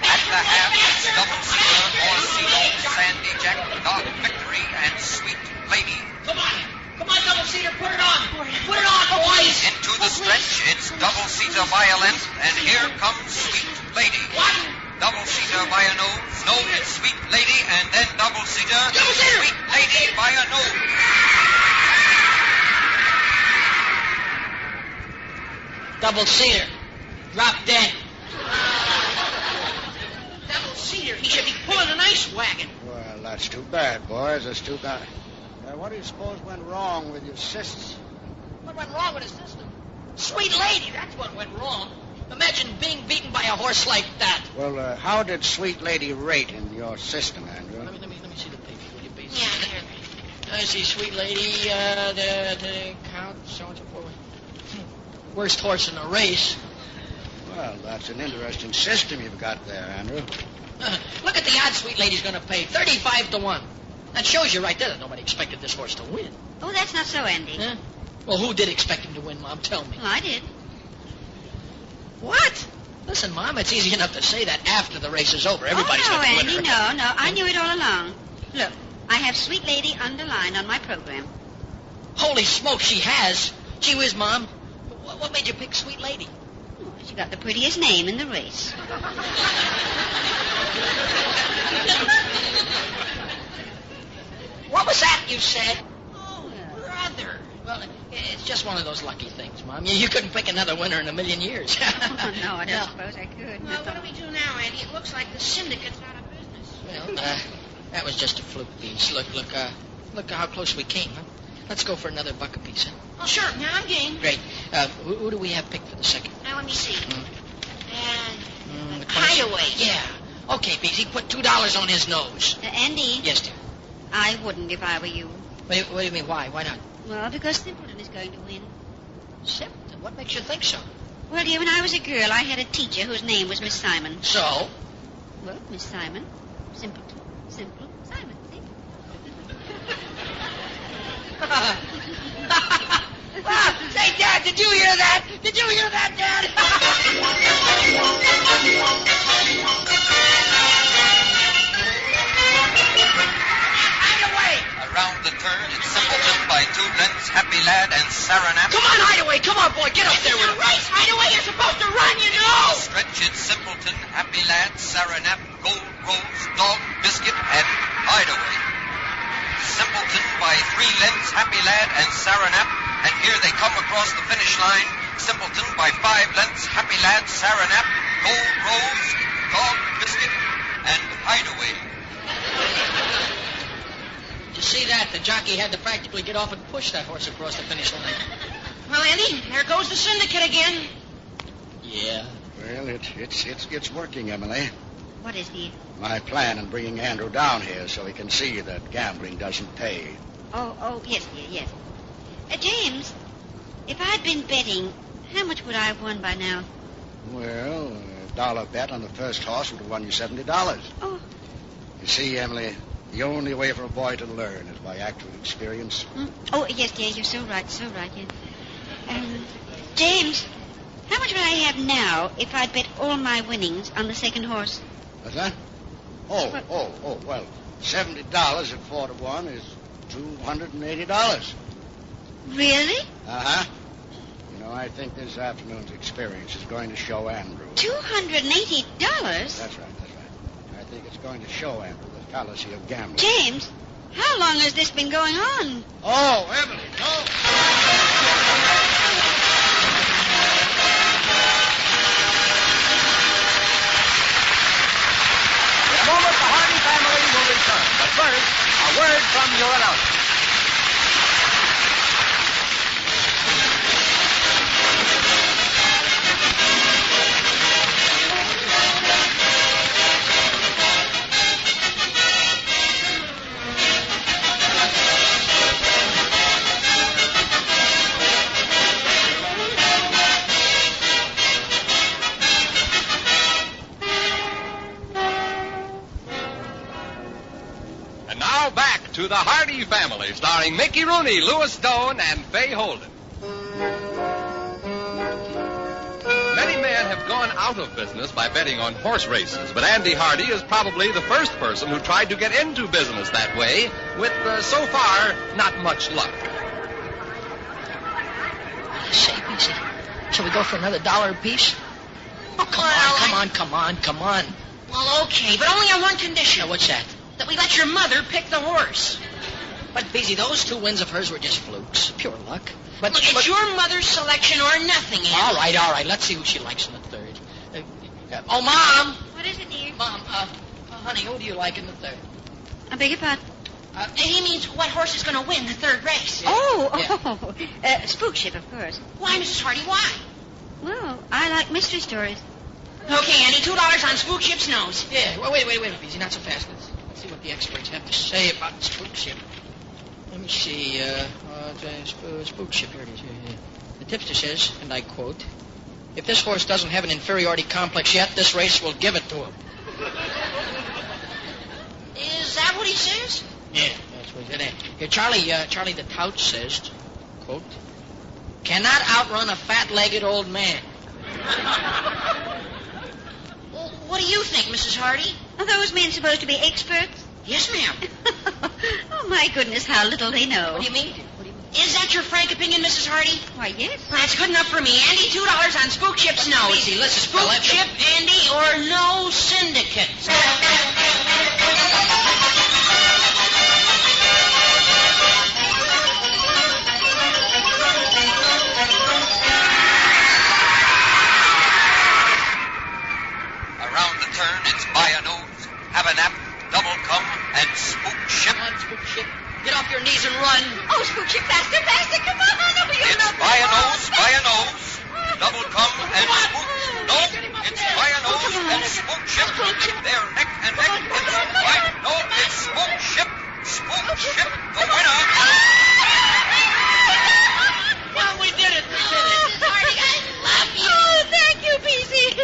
At the half, double seater, Orsino, Sandy Jack, Dog Victory, and Sweet Lady. Come on, double seater, put it on. Put it on, boys. Into the stretch, it's double seater by a length, and here comes Sweet Lady. What? Double seater by a nose. No, it's Sweet Lady, and then double seater. Sweet Lady by a nose. Double seater. Drop dead. Double seater. He should be pulling an ice wagon. Well, that's too bad, boys. That's too bad. What do you suppose went wrong with your system? What went wrong with his system? Sweet Lady, that's what went wrong. Imagine being beaten by a horse like that. Well, how did Sweet Lady rate in your system, Andrew? Let me see the paper, will you, please? Yeah. I see, Sweet Lady, the count, so on and so forth. Worst horse in the race. Well, that's an interesting system you've got there, Andrew. Look at the odds Sweet Lady's going to pay. 35 to 1. That shows you right there that nobody expected this horse to win. Oh, that's not so, Andy. Huh? Well, who did expect him to win, Mom? Tell me. Well, I did. What? Listen, Mom, it's easy enough to say that after the race is over. Everybody's no, going to win. Andy, no. I knew it all along. Look, I have Sweet Lady underlined on my program. Holy smoke, she has. Gee whiz, Mom. What made you pick Sweet Lady? Oh, she got the prettiest name in the race. What was that you said? Oh, brother. Well, it's just one of those lucky things, Mom. You couldn't pick another winner in a million years. Oh, no, I don't suppose I could. Well, what do we do now, Andy? It looks like the syndicate's out of business. Well, that was just a fluke, Beans. Look how close we came, huh? Let's go for another buck apiece, huh? Oh, sure. Now I'm game. Great. Who do we have picked for the second? Now, let me see. The Hideaway. Yeah. Okay, Beezy, put $2 on his nose. Andy? Yes, dear. I wouldn't if I were you. What do you mean, why? Why not? Well, because Simpleton is going to win. Simpleton? What makes you think so? Well, dear, when I was a girl, I had a teacher whose name was Miss Simon. So? Well, Miss Simon. Simpleton. Simple. Simon. See? Say, Dad, did you hear that? Did you hear that, Dad? Hideaway! Around the turn, it's Simpleton by 2 lengths, Happy Lad and Saranap. Come on, Hideaway! Come on, boy! Get up there with It's a race, Hideaway! You're supposed to run, you know! Stretch, it's Simpleton, Happy Lad, Saranap, Gold Rose, Dog Biscuit, and Hideaway. Simpleton by 3 lengths, Happy Lad and Saranap. And here they come across the finish line. Simpleton by 5 lengths, Happy Lad, Saranap, Gold Rose, Dog Biscuit, and Hideaway. Did you see that? The jockey had to practically get off and push that horse across the finish line. Well, Andy, there goes the syndicate again. Yeah. Well, it's working, Emily. What is the... My plan in bringing Andrew down here so he can see that gambling doesn't pay. Oh, yes, dear, yes. James, if I'd been betting, how much would I have won by now? Well, $1 bet on the first horse would have won you $70. Oh. You see, Emily, the only way for a boy to learn is by actual experience. Oh, yes, dear, you're so right, yes. James, how much would I have now if I'd bet all my winnings on the second horse? What's that? Well, $70 at 4 to 1 is $280. Really? Uh-huh. You know, I think this afternoon's experience is going to show Andrew. $280? That's right. I think it's going to show Andrew the fallacy of gambling. James, how long has this been going on? Oh, Emily, no. In a moment, the Hardy family will return. But first, a word from your announcer. To the Hardy Family, starring Mickey Rooney, Louis Stone, and Fay Holden. Many men have gone out of business by betting on horse races, but Andy Hardy is probably the first person who tried to get into business that way, with, so far, not much luck. Say, Beezy, shall we go for another $1 apiece? Oh, come on. Well, okay, but only on one condition. Now, what's that? That we let your mother pick the horse. But, Beezy, those 2 wins of hers were just flukes. Pure luck. But it's your mother's selection or nothing, Andy. All right. Let's see who she likes in the third. Mom! What is it, dear? Mom, honey, who do you like in the third? I beg your pardon? He means what horse is going to win the third race. Yeah. Spook Ship, of course. Why, Mrs. Hardy, why? Well, I like mystery stories. Okay, Andy, $2 on Spook Ship's nose. Yeah, wait, Beezy, not so fast. Let's see what the experts have to say about the Spook Ship. Let me see, Spook Ship, here it is. Here. The tipster says, and I quote, "If this horse doesn't have an inferiority complex yet, this race will give it to him." Is that what he says? Yeah, that's what he said. Here, Charlie the tout says, quote, "Cannot outrun a fat-legged old man." Well, what do you think, Mrs. Hardy? Are those men supposed to be experts? Yes, ma'am. Oh, my goodness, how little they know. What do you mean? Is that your frank opinion, Mrs. Hardy? Why, yes. That's good enough for me. Andy, $2 on Spook Ship's nose. Easy, listen, Spook Ship, Andy, or no syndicate. Around the turn, it's buy a nose, have a nap, double come, and Spook Ship. Come on, Spook Ship. Get off your knees and run. Oh, Spook Ship, faster, come on. Oh, you're not Buy a nose, double come, and Spook. No, it's buy a nose and Spook Ship. They're neck and neck. It's right. No, it's Spook Ship. Spook Ship, the winner. Well, we did it. Mrs. Hardy, I love you. Oh, thank you, Beezy.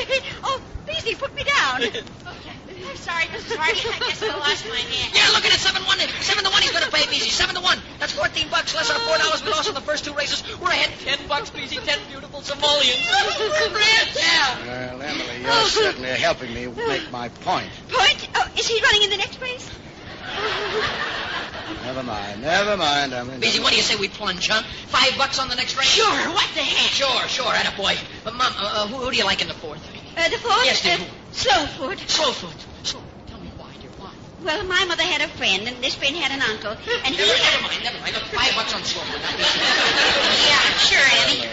Oh, Beezy, put me down. I'm sorry, Mrs. Hardy. I guess I lost my hand. Yeah, look at it, 7-1. 7-1 he's going to pay, Beezy. 7-1. That's $14 less than the $4 we lost in the first 2 races. We're ahead $10, Beezy. 10 beautiful simoleons. Yeah. Well, Emily, you're certainly helping me make my point. Point? Oh, is he running in the next race? Never mind, Emily. Beezy, what do you say we plunge, huh? $5 on the next race? Sure, what the heck? Sure, attaboy. But, Mom, who do you like in the fourth? The fourth? Yes, dear. Slowfoot. Slowfoot. Tell me why, dear, why? Well, my mother had a friend, and this friend had an uncle, and he Never mind. Look, $5 on Slowfoot. Yeah, sure, Andy.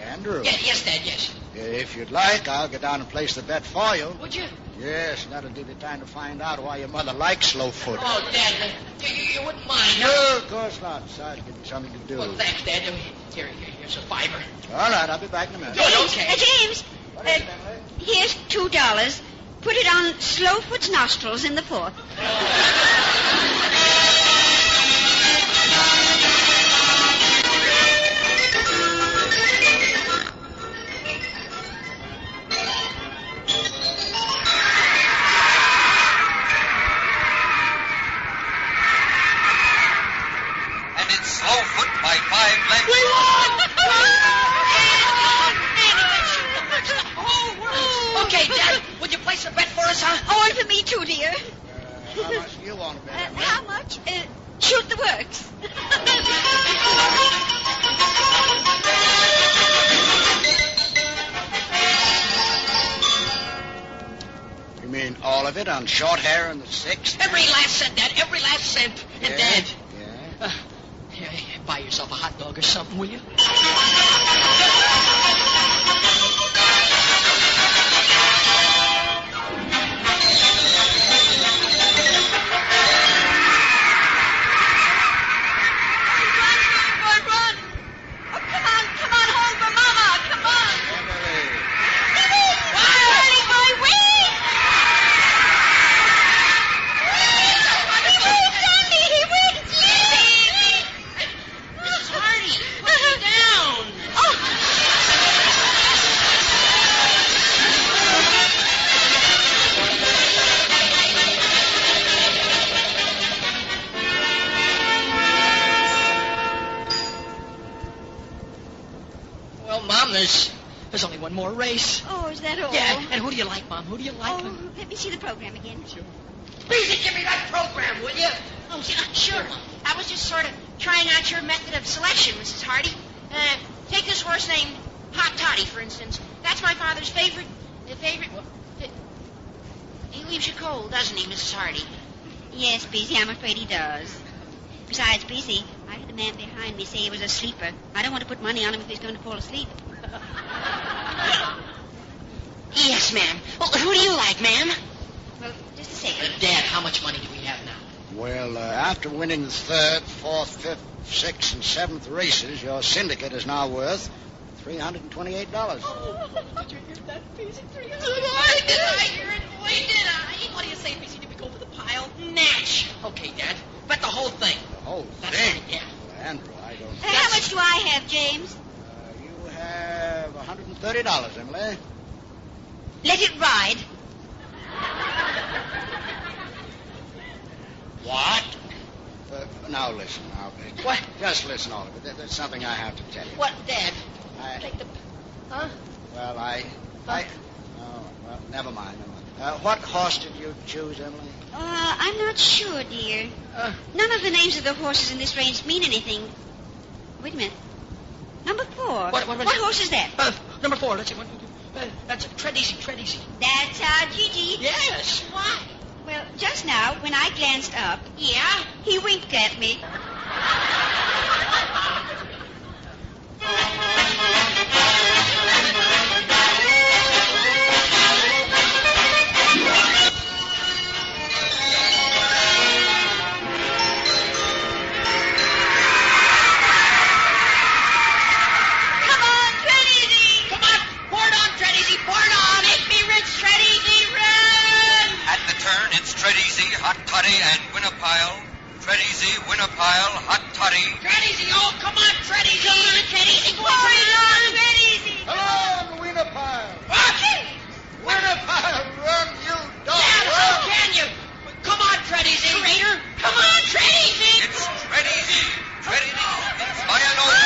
Andrew. Yes, Dad, yes. If you'd like, I'll get down and place the bet for you. Would you? Yes, that'll give you time to find out why your mother likes Slowfoot. Oh, Dad, you wouldn't mind, No, huh? of course not. Besides, give me something to do. Well, thanks, Dad. Here's a $5. All right, I'll be back in a minute. James, here's $2. Put it on Slowfoot's nostrils in the fourth. And it's Slowfoot by 5 lengths. We won! Okay, Dad, would you place a bet for us, huh? Oh, and for me too, dear. How much do you want to bet? How much? Shoot the works. all of it on short hair and the sixth? Every last cent, Dad. Every last cent. Yeah, And Dad, yeah. Here, buy yourself a hot dog or something, will you? There's only one more race. Oh, is that all? Yeah, and who do you like, Mom? Who do you like? Oh, let me see the program again. Sure. Please give me that program, will you? Oh, sure. I was just sort of trying out your method of selection, Mrs. Hardy. Take this horse named Hot Toddy, for instance. That's my father's favorite. He leaves you cold, doesn't he, Mrs. Hardy? Yes, Beezy, I'm afraid he does. Besides, Beezy, I heard the man behind me say he was a sleeper. I don't want to put money on him if he's going to fall asleep. Yes, ma'am. Well, who do you like, ma'am? Well, just a second. Dad, how much money do we have now? Well, after winning the third, fourth, fifth, sixth, and seventh races, your syndicate is now worth $328. Oh, did you hear that, Beezy? Did I hear it? Boy, did I? What do you say, Beezy? Did we go over the pile? Natch. Okay, Dad. Bet the whole thing. The whole That's thing? right, yeah. Well, Andrew, I don't... How much do I have, James? You have $130, Emily. Let it ride. What? Now listen, What? Just listen, Oliver. There's something I have to tell you. What, Dad? Take the... Huh? Well, Oh, well, never mind. What horse did you choose, Emily? I'm not sure, dear. None of the names of the horses in this range mean anything. Wait a minute. Number 4. What horse is that? Number 4. Let's see. 1, 2, 3. That's Tread Easy. That's our Gigi. Yes. Why? Well, just now, when I glanced up... Yeah? He winked at me. Tread Easy, Hot Toddy, and Win a Pile. Tread Easy, Win a Pile, Hot Toddy. Tread Easy, oh, come on, Tread Easy. Come on, Tread Easy. Tread Easy. Come on, Win a Pile. What? Win a Pile, run, you dog. Dad, how can you? Come on, Tread Easy. Traitor. Come on, Tread Easy. It's Tread Easy. Tread Easy. It's by a nose.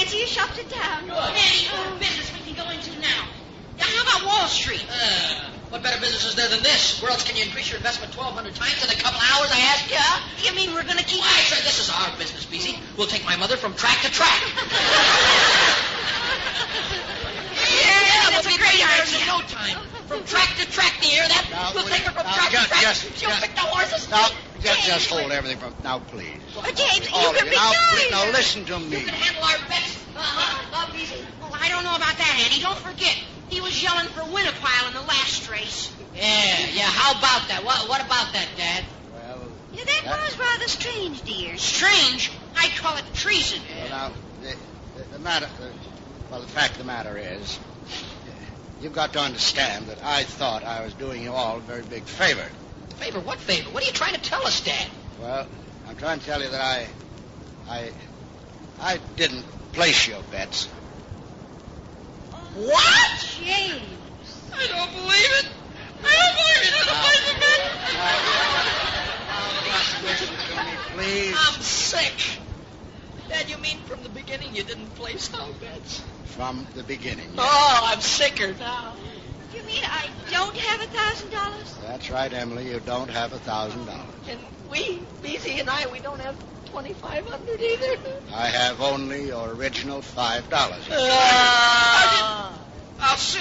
You shopped it down. Nanny, business we can go into now. How about Wall Street? What better business is there than this? Where else can you increase your investment 1,200 times in a couple hours, I ask you? You mean we're going to keep... Why, I said this is our business, Beezy. We'll take my mother from track to track. Yeah, that's a great idea. idea. In no time. From track to track, do you hear that? We'll take her from track to track. She'll pick the horses. Now, just hold everything from... Now, please. James, All you can of be sorry. Now, listen to me. You can handle our bets. Beezy. Well, I don't know about that, Andy. Don't forget, he was yelling for Win a Pile in the last race. Yeah, how about that? What about that, Dad? Well... Yeah, that was rather strange, dear. Strange? I call it treason. Well, now, the matter... Well, the fact of the matter is, you've got to understand that I thought I was doing you all a very big favor. Favor? What favor? What are you trying to tell us, Dad? Well, I'm trying to tell you that I didn't place your bets. What? James. I don't believe it. I don't believe it. I don't believe it. Please. I'm sick. Dad, Dad, you mean from the beginning you didn't place no bets? From the beginning. Yes. Oh, I'm sicker now. You mean I don't have $1,000? That's right, Emily. You don't have $1,000. And we, Beezy and I, we don't have 2,500 either. I have only your original $5. I'll sue.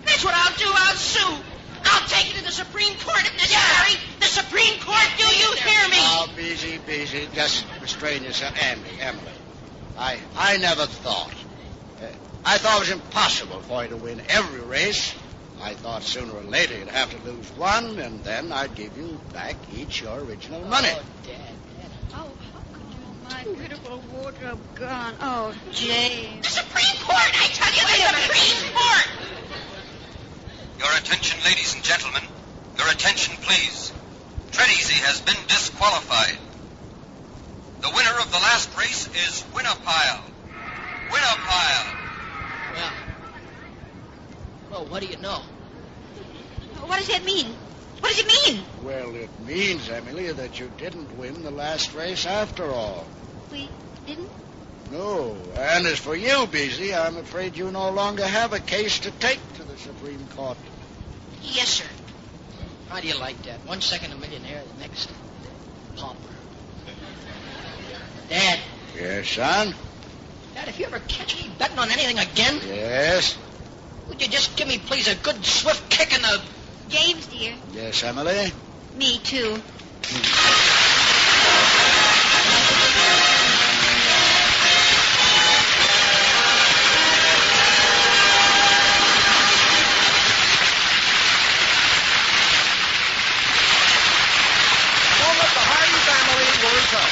That's what I'll do. I'll sue. I'll take it to the Supreme Court if necessary. Yeah. The Supreme Court, do you hear me? Oh, Beezy, just restrain yourself. Emily, I never thought. I thought it was impossible for you to win every race. I thought sooner or later you'd have to lose one, and then I'd give you back each your original money. Oh, Dad. Oh, how could you? My beautiful wardrobe gone. Oh, James. The Supreme Court, I tell you, the Supreme Court. Your attention, ladies and gentlemen. Your attention, please. Tread Easy has been disqualified. The winner of the last race is Winnapile. Winnapile. Well, what do you know? What does that mean? What does it mean? Well, it means, Emily, that you didn't win the last race after all. We didn't? No. And as for you, Beezy, I'm afraid you no longer have a case to take to the Supreme Court. Yes, sir. How do you like that? 1 second a millionaire, the next pauper. Dad. Yes, son? Dad, if you ever catch me betting on anything again... Yes? Would you just give me, please, a good swift kick in the... James, dear. Yes, Emily? Me, too. Moment the Hardy family will return.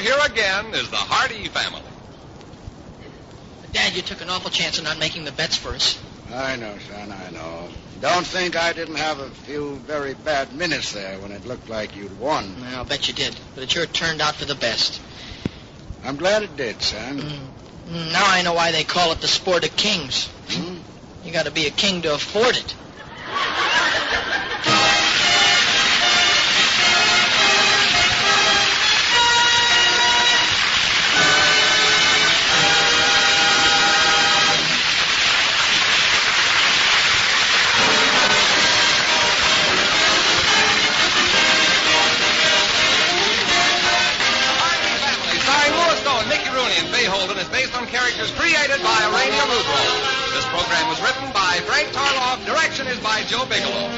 Here again is the Hardy family. Dad, you took an awful chance of not making the bets for us. I know, son, I know. Don't think I didn't have a few very bad minutes there when it looked like you'd won. I'll bet you did, but it sure turned out for the best. I'm glad it did, son. Now I know why they call it the sport of kings. You got to be a king to afford it. Is based on characters created by Arania Rudolph. This program was written by Frank Tarloff. Direction is by Joe Bigelow.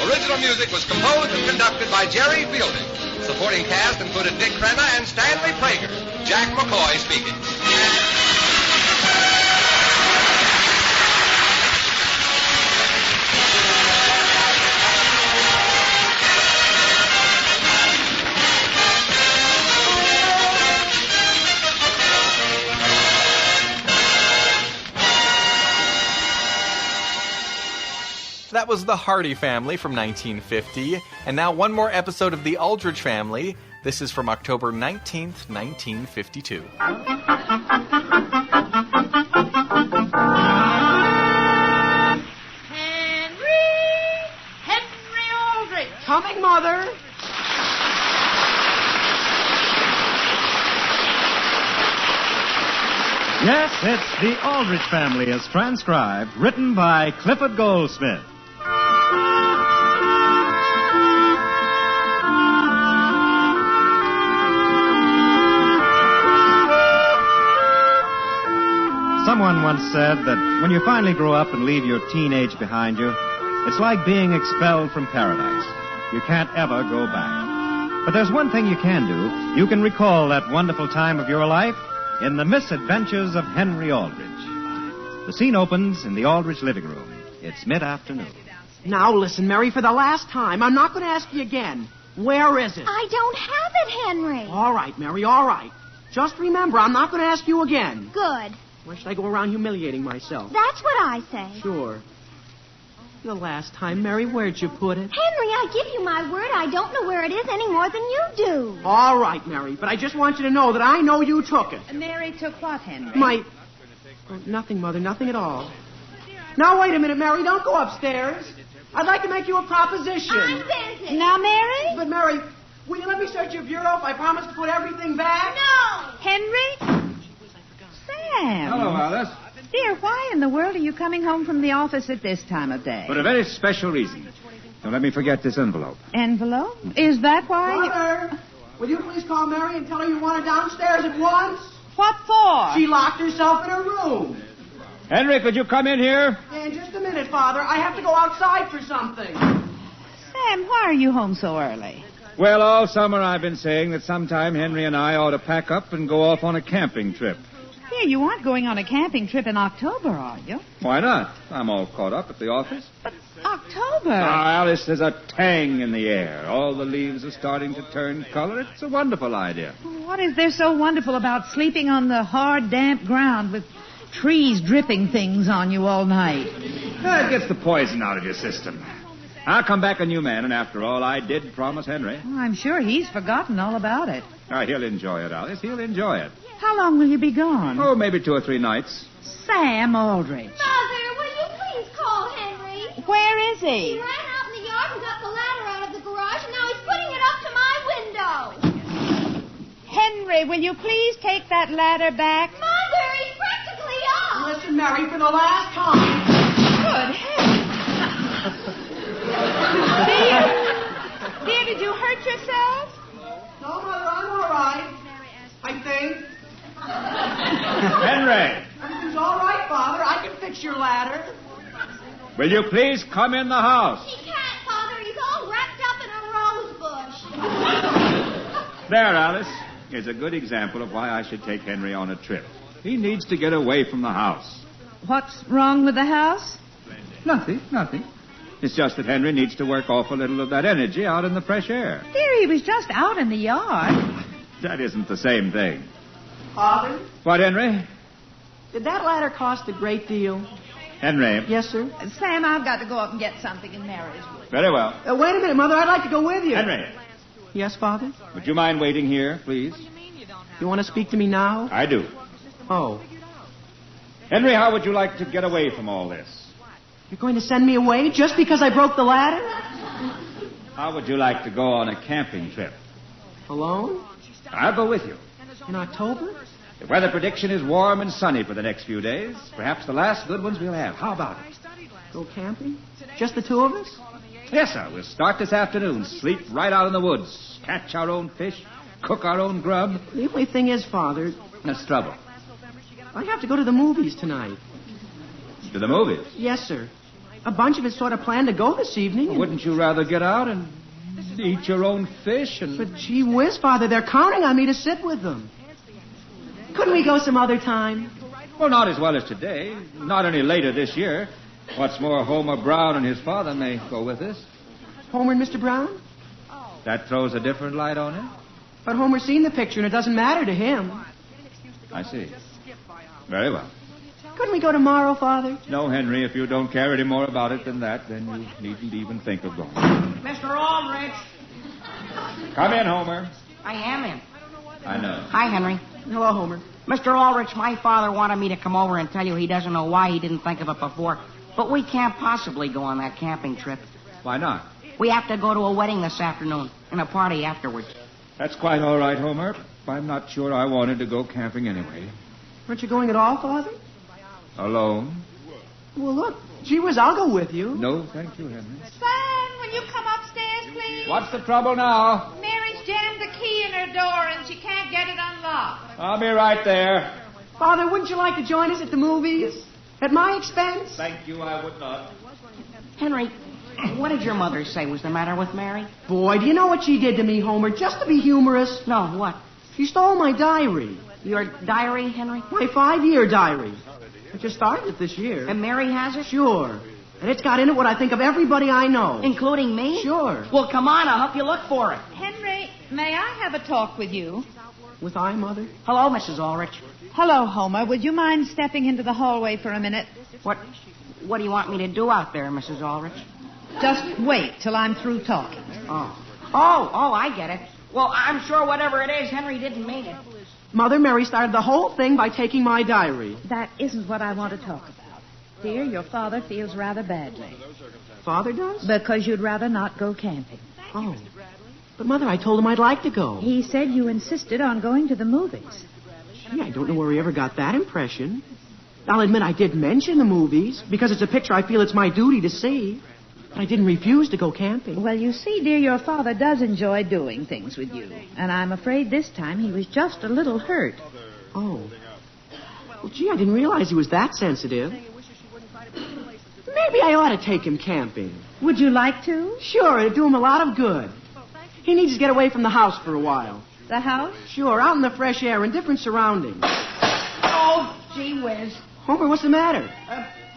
Original music was composed and conducted by Jerry Fielding. Supporting cast included Dick Crenna and Stanley Prager. Jack McCoy speaking. That was the Hardy family from 1950. And now one more episode of the Aldrich family. This is from October 19th, 1952. Henry Aldrich. Coming, Mother. Yes, it's The Aldrich Family as transcribed, written by Clifford Goldsmith. Someone once said that when you finally grow up and leave your teenage behind you, it's like being expelled from paradise. You can't ever go back. But there's one thing you can do. You can recall that wonderful time of your life in the misadventures of Henry Aldrich. The scene opens in the Aldrich living room. It's mid-afternoon. Now listen, Mary, for the last time. I'm not going to ask you again. Where is it? I don't have it, Henry. All right, Mary, all right. Just remember, I'm not going to ask you again. Good. Why should I go around humiliating myself? That's what I say. Sure. The last time, Mary, where'd you put it? Henry, I give you my word I don't know where it is any more than you do. All right, Mary, but I just want you to know that I know you took it. Mary took what, Henry? Oh, nothing, Mother, nothing at all. Now, wait a minute, Mary, don't go upstairs. I'd like to make you a proposition. I'm busy. Now, Mary? But, Mary, will you let me search your bureau if I promise to put everything back? No. Henry? Sam. Hello, Alice. Dear, why in the world are you coming home from the office at this time of day? For a very special reason. Don't let me forget this envelope. Envelope? Is that why? Mother, will you please call Mary and tell her you want her downstairs at once? What for? She locked herself in her room. Henry, could you come in here? In just a minute, Father. I have to go outside for something. Sam, why are you home so early? Well, all summer I've been saying that sometime Henry and I ought to pack up and go off on a camping trip. Dear, you aren't going on a camping trip in October, are you? Why not? I'm all caught up at the office. October? Alice, there's a tang in the air. All the leaves are starting to turn color. It's a wonderful idea. What is there so wonderful about sleeping on the hard, damp ground with trees dripping things on you all night? It gets the poison out of your system. I'll come back a new man, and after all, I did promise Henry. Well, I'm sure he's forgotten all about it. He'll enjoy it, Alice. He'll enjoy it. How long will you be gone? Oh, maybe 2 or 3 nights. Sam Aldrich. Mother, will you please call Henry? Where is he? He ran out in the yard and got the ladder out of the garage, and now he's putting it up to my window. Henry, will you please take that ladder back? Mother, he's practically up. Listen, Mary, for the last time. Good heavens. Dear, did you hurt yourself? No, Mother, I'm all right. I think. Henry! Everything's all right, Father. I can fix your ladder. Will you please come in the house? He can't, Father. He's all wrapped up in a rose bush. There, Alice. Here's a good example of why I should take Henry on a trip. He needs to get away from the house. What's wrong with the house? Nothing. It's just that Henry needs to work off a little of that energy out in the fresh air. Dear, he was just out in the yard. That isn't the same thing. Father? What, Henry? Did that ladder cost a great deal? Henry. Yes, sir? Sam, I've got to go up and get something in Mary's room. Very well. Wait a minute, Mother. I'd like to go with you. Henry. Yes, Father? Would you mind waiting here, please? You want to speak to me now? I do. Oh. Henry, how would you like to get away from all this? You're going to send me away just because I broke the ladder? How would you like to go on a camping trip? Alone? I'll go with you. In October? The weather prediction is warm and sunny for the next few days. Perhaps the last good ones we'll have. How about it? Go camping? Just the 2 of us? Yes, sir. We'll start this afternoon. Sleep right out in the woods. Catch our own fish. Cook our own grub. The only thing is, Father... That's trouble. I have to go to the movies tonight. To the movies? Yes, sir. A bunch of us sort of planned to go this evening. Well, wouldn't you rather get out and eat your own fish and... But gee whiz, Father, they're counting on me to sit with them. Couldn't we go some other time? Well, not as well as today. Not any later this year. What's more, Homer Brown and his father may go with us. Homer and Mr. Brown? That throws a different light on it. But Homer's seen the picture and it doesn't matter to him. I see. Very well. Couldn't we go tomorrow, Father? No, Henry, if you don't care any more about it than that, then you needn't even think of going. Mr. Aldrich. Come in, Homer. I am in. I know. Hi, Henry. Hello, Homer. Mr. Aldrich, my father wanted me to come over and tell you he doesn't know why he didn't think of it before, but we can't possibly go on that camping trip. Why not? We have to go to a wedding this afternoon and a party afterwards. That's quite all right, Homer. I'm not sure I wanted to go camping anyway. Aren't you going at all, Father? Alone? Well, look. Gee whiz, I'll go with you. No, thank you, Henry. Sam, will you come upstairs, please? What's the trouble now? Mary's jammed the key in her door and she can't get it unlocked. I'll be right there. Father, wouldn't you like to join us at the movies? At my expense? Thank you, I would not. Henry, what did your mother say was the matter with Mary? Boy, do you know what she did to me, Homer, just to be humorous? No, what? She stole my diary. Your diary, Henry? My 5-year diary. I just started it this year. And Mary has it? Sure. And it's got in it what I think of everybody I know. Including me? Sure. Well, come on, I'll help you look for it. Henry, may I have a talk with you? With I, Mother? Hello, Mrs. Aldrich. Hello, Homer. Would you mind stepping into the hallway for a minute? What do you want me to do out there, Mrs. Aldrich? Just wait till I'm through talking. Oh, I get it. Well, I'm sure whatever it is, Henry didn't mean it. Mother, Mary started the whole thing by taking my diary. That isn't what I want to talk about. Dear, your father feels rather badly. Father does? Because you'd rather not go camping. Oh. But, Mother, I told him I'd like to go. He said you insisted on going to the movies. Gee, I don't know where he ever got that impression. I'll admit I did mention the movies, because it's a picture I feel it's my duty to see. But I didn't refuse to go camping. Well, you see, dear, your father does enjoy doing things with you. And I'm afraid this time he was just a little hurt. Oh. Well, gee, I didn't realize he was that sensitive. Maybe I ought to take him camping. Would you like to? Sure, it'd do him a lot of good. He needs to get away from the house for a while. The house? Sure, out in the fresh air in different surroundings. Oh, gee whiz. Homer, what's the matter?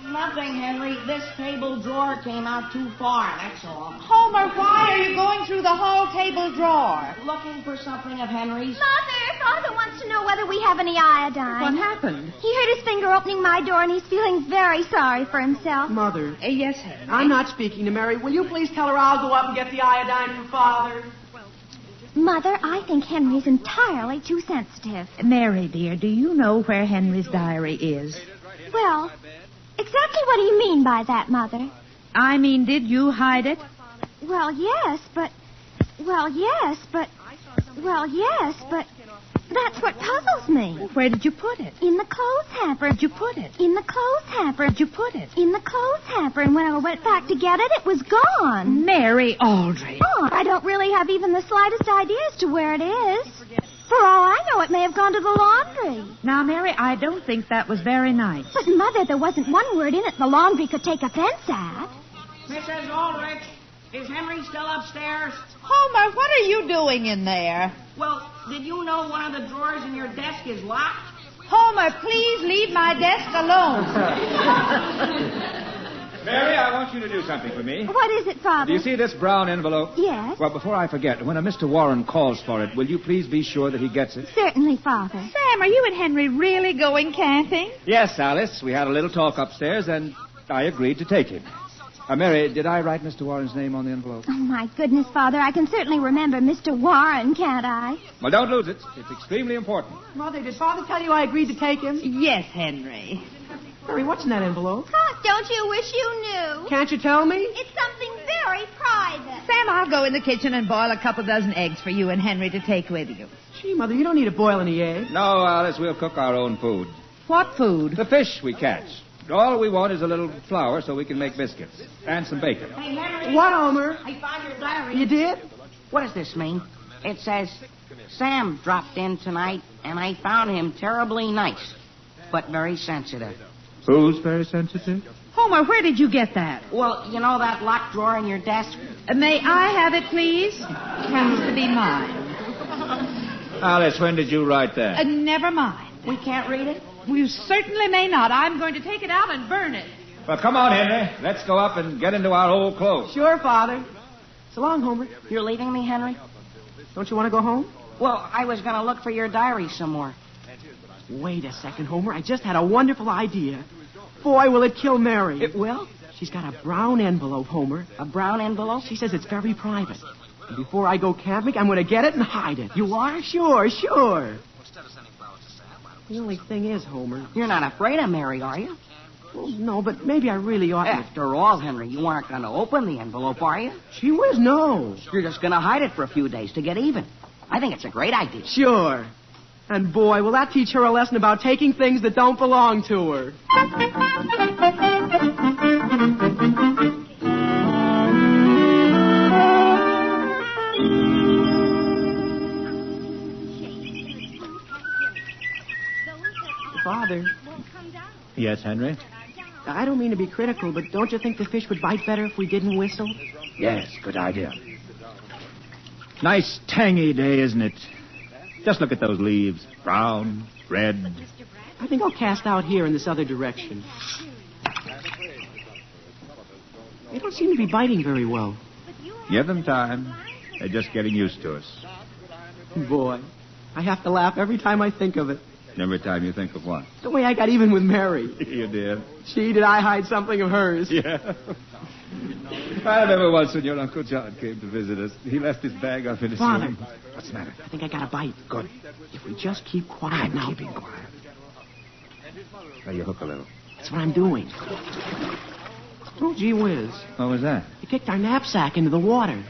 Nothing, Henry. This table drawer came out too far, that's all. Homer, why are you going through the whole table drawer? Looking for something of Henry's. Mother, Father wants to know whether we have any iodine. What happened? He hurt his finger opening my door, and he's feeling very sorry for himself. Mother. Yes, Henry. I'm not speaking to Mary. Will you please tell her I'll go up and get the iodine for Father? Mother, I think Henry's entirely too sensitive. Mary, dear, do you know where Henry's diary is? Well, exactly what do you mean by that, Mother? I mean, did you hide it? Well, yes, but that's what puzzles me. Where did you put it? In the clothes hamper. Where'd you put it? In the clothes hamper. Where'd you put it? In the clothes hamper, and when I went back to get it, it was gone. Mary Aldrich. Oh, I don't really have even the slightest idea as to where it is. For all I know, it may have gone to the laundry. Now, Mary, I don't think that was very nice. But, Mother, there wasn't one word in it the laundry could take offense at. Mrs. Aldrich, is Henry still upstairs? Homer, what are you doing in there? Well, did you know one of the drawers in your desk is locked? Homer, please leave my desk alone. Mary, I want you to do something for me. What is it, Father? Do you see this brown envelope? Yes. Well, before I forget, when a Mr. Warren calls for it, will you please be sure that he gets it? Certainly, Father. Sam, are you and Henry really going camping? Yes, Alice. We had a little talk upstairs, and I agreed to take him. Mary, did I write Mr. Warren's name on the envelope? Oh, my goodness, Father. I can certainly remember Mr. Warren, can't I? Well, don't lose it. It's extremely important. Mother, did Father tell you I agreed to take him? Yes, Henry. Mary, what's in that envelope? Oh, don't you wish you knew? Can't you tell me? It's something very private. Sam, I'll go in the kitchen and boil a couple dozen eggs for you and Henry to take with you. Gee, Mother, you don't need to boil any eggs. No, Alice, we'll cook our own food. What food? The fish we catch. All we want is a little flour so we can make biscuits. And some bacon. Hey, Henry. What, Homer? I found your diary. You did? What does this mean? It says, Sam dropped in tonight, and I found him terribly nice, but very sensitive. Who's very sensitive? Homer, where did you get that? Well, you know that locked drawer in your desk? May I have it, please? Happens to be mine. Alice, when did you write that? Never mind. We can't read it? You certainly may not. I'm going to take it out and burn it. Well, come on, Henry. Let's go up and get into our old clothes. Sure, Father. So long, Homer. You're leaving me, Henry? Don't you want to go home? Well, I was going to look for your diary some more. Wait a second, Homer. I just had a wonderful idea. Boy, will it kill Mary. It will? She's got a brown envelope, Homer. A brown envelope? She says it's very private. And before I go camping, I'm going to get it and hide it. You are? Sure. The only thing is, Homer... You're not afraid of Mary, are you? Well, no, but maybe I really ought to... After all, Henry, you aren't going to open the envelope, are you? Gee whiz, no. You're just going to hide it for a few days to get even. I think it's a great idea. Sure. And boy, will that teach her a lesson about taking things that don't belong to her. Father. Yes, Henry? I don't mean to be critical, but don't you think the fish would bite better if we didn't whistle? Yes, good idea. Nice tangy day, isn't it? Just look at those leaves. Brown, red. I think I'll cast out here in this other direction. They don't seem to be biting very well. Give them time. They're just getting used to us. Boy, I have to laugh every time I think of it. Every time you think of what? The way I got even with Mary. You did? Gee, did I hide something of hers? Yeah. I remember once when your Uncle John came to visit us. He left his bag up in his Father. room. What's the matter? I think I got a bite. Good. If we just keep quiet now. Keeping quiet. Now you hook a little. That's what I'm doing. Oh, gee whiz. What was that? You kicked our knapsack into the water.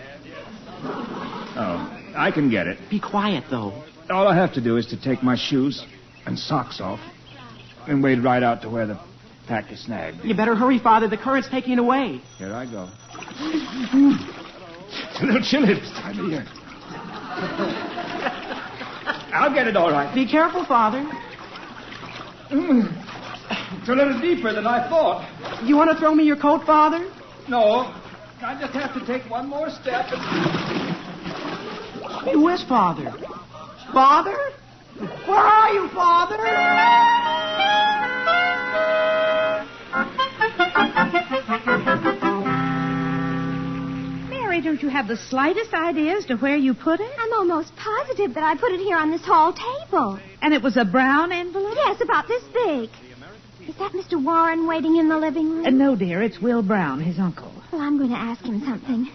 Oh, I can get it. Be quiet, though. All I have to do is to take my shoes and socks off and wade right out to where the pack is snagged. You better hurry, Father. The current's taking it away. Here I go. It's a little chilly this time of year. I'll get it all right. Be careful, Father. It's a little deeper than I thought. You want to throw me your coat, Father? No. I just have to take one more step. Hey, where's Father? Father? Where are you, Father? Mary, don't you have the slightest idea as to where you put it? I'm almost positive that I put it here on this hall table. And it was a brown envelope? Yes, about this big. Is that Mr. Warren waiting in the living room? No, dear. It's Will Brown, his uncle. Well, I'm going to ask him something.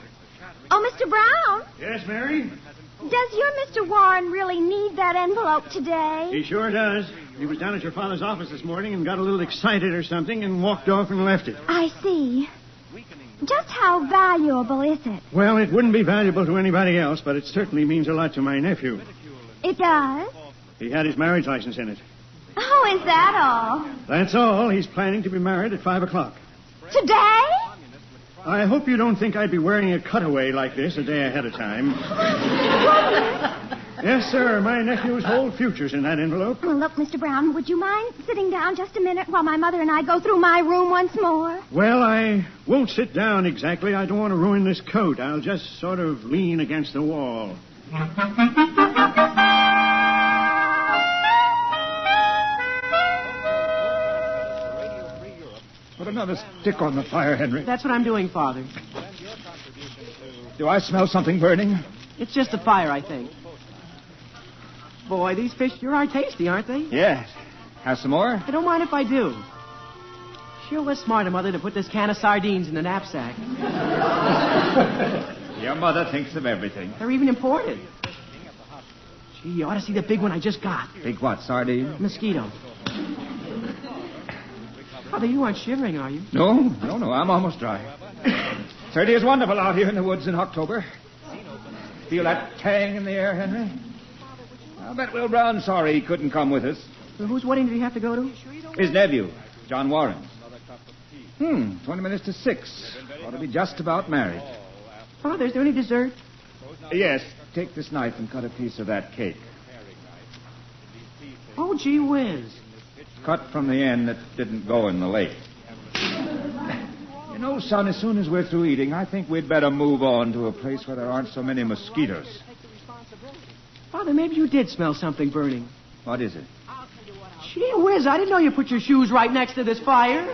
Oh, Mr. Brown? Yes, Mary? Does your Mr. Warren really need that envelope today? He sure does. He was down at your father's office this morning and got a little excited or something and walked off and left it. I see. Just how valuable is it? Well, it wouldn't be valuable to anybody else, but it certainly means a lot to my nephew. It does? He had his marriage license in it. Oh, is that all? That's all. He's planning to be married at 5 o'clock. Today? I hope you don't think I'd be wearing a cutaway like this a day ahead of time. Yes, sir. My nephew's whole future's in that envelope. Well, look, Mr. Brown, would you mind sitting down just a minute while my mother and I go through my room once more? Well, I won't sit down exactly. I don't want to ruin this coat. I'll just sort of lean against the wall. Put another stick on the fire, Henry. That's what I'm doing, Father. Do I smell something burning? It's just the fire, I think. Boy, these fish sure are tasty, aren't they? Yes. Have some more? I don't mind if I do. Sure was smart of Mother to put this can of sardines in the knapsack. Your mother thinks of everything. They're even imported. Gee, you ought to see the big one I just got. Big what, sardine? Mosquito. Father, you aren't shivering, are you? No. I'm almost dry. Certainly is wonderful out here in the woods in October. Feel that tang in the air, Henry? I'll bet Will Brown's sorry he couldn't come with us. Well, whose wedding did he have to go to? His nephew, John Warren's. 20 minutes to 6. Ought to be just about married. Father, is there any dessert? Yes. Take this knife and cut a piece of that cake. Oh, gee whiz. Cut from the end that didn't go in the lake. You know, son, as soon as we're through eating, I think we'd better move on to a place where there aren't so many mosquitoes. Father, maybe you did smell something burning. What is it? Gee whiz, I didn't know you put your shoes right next to this fire.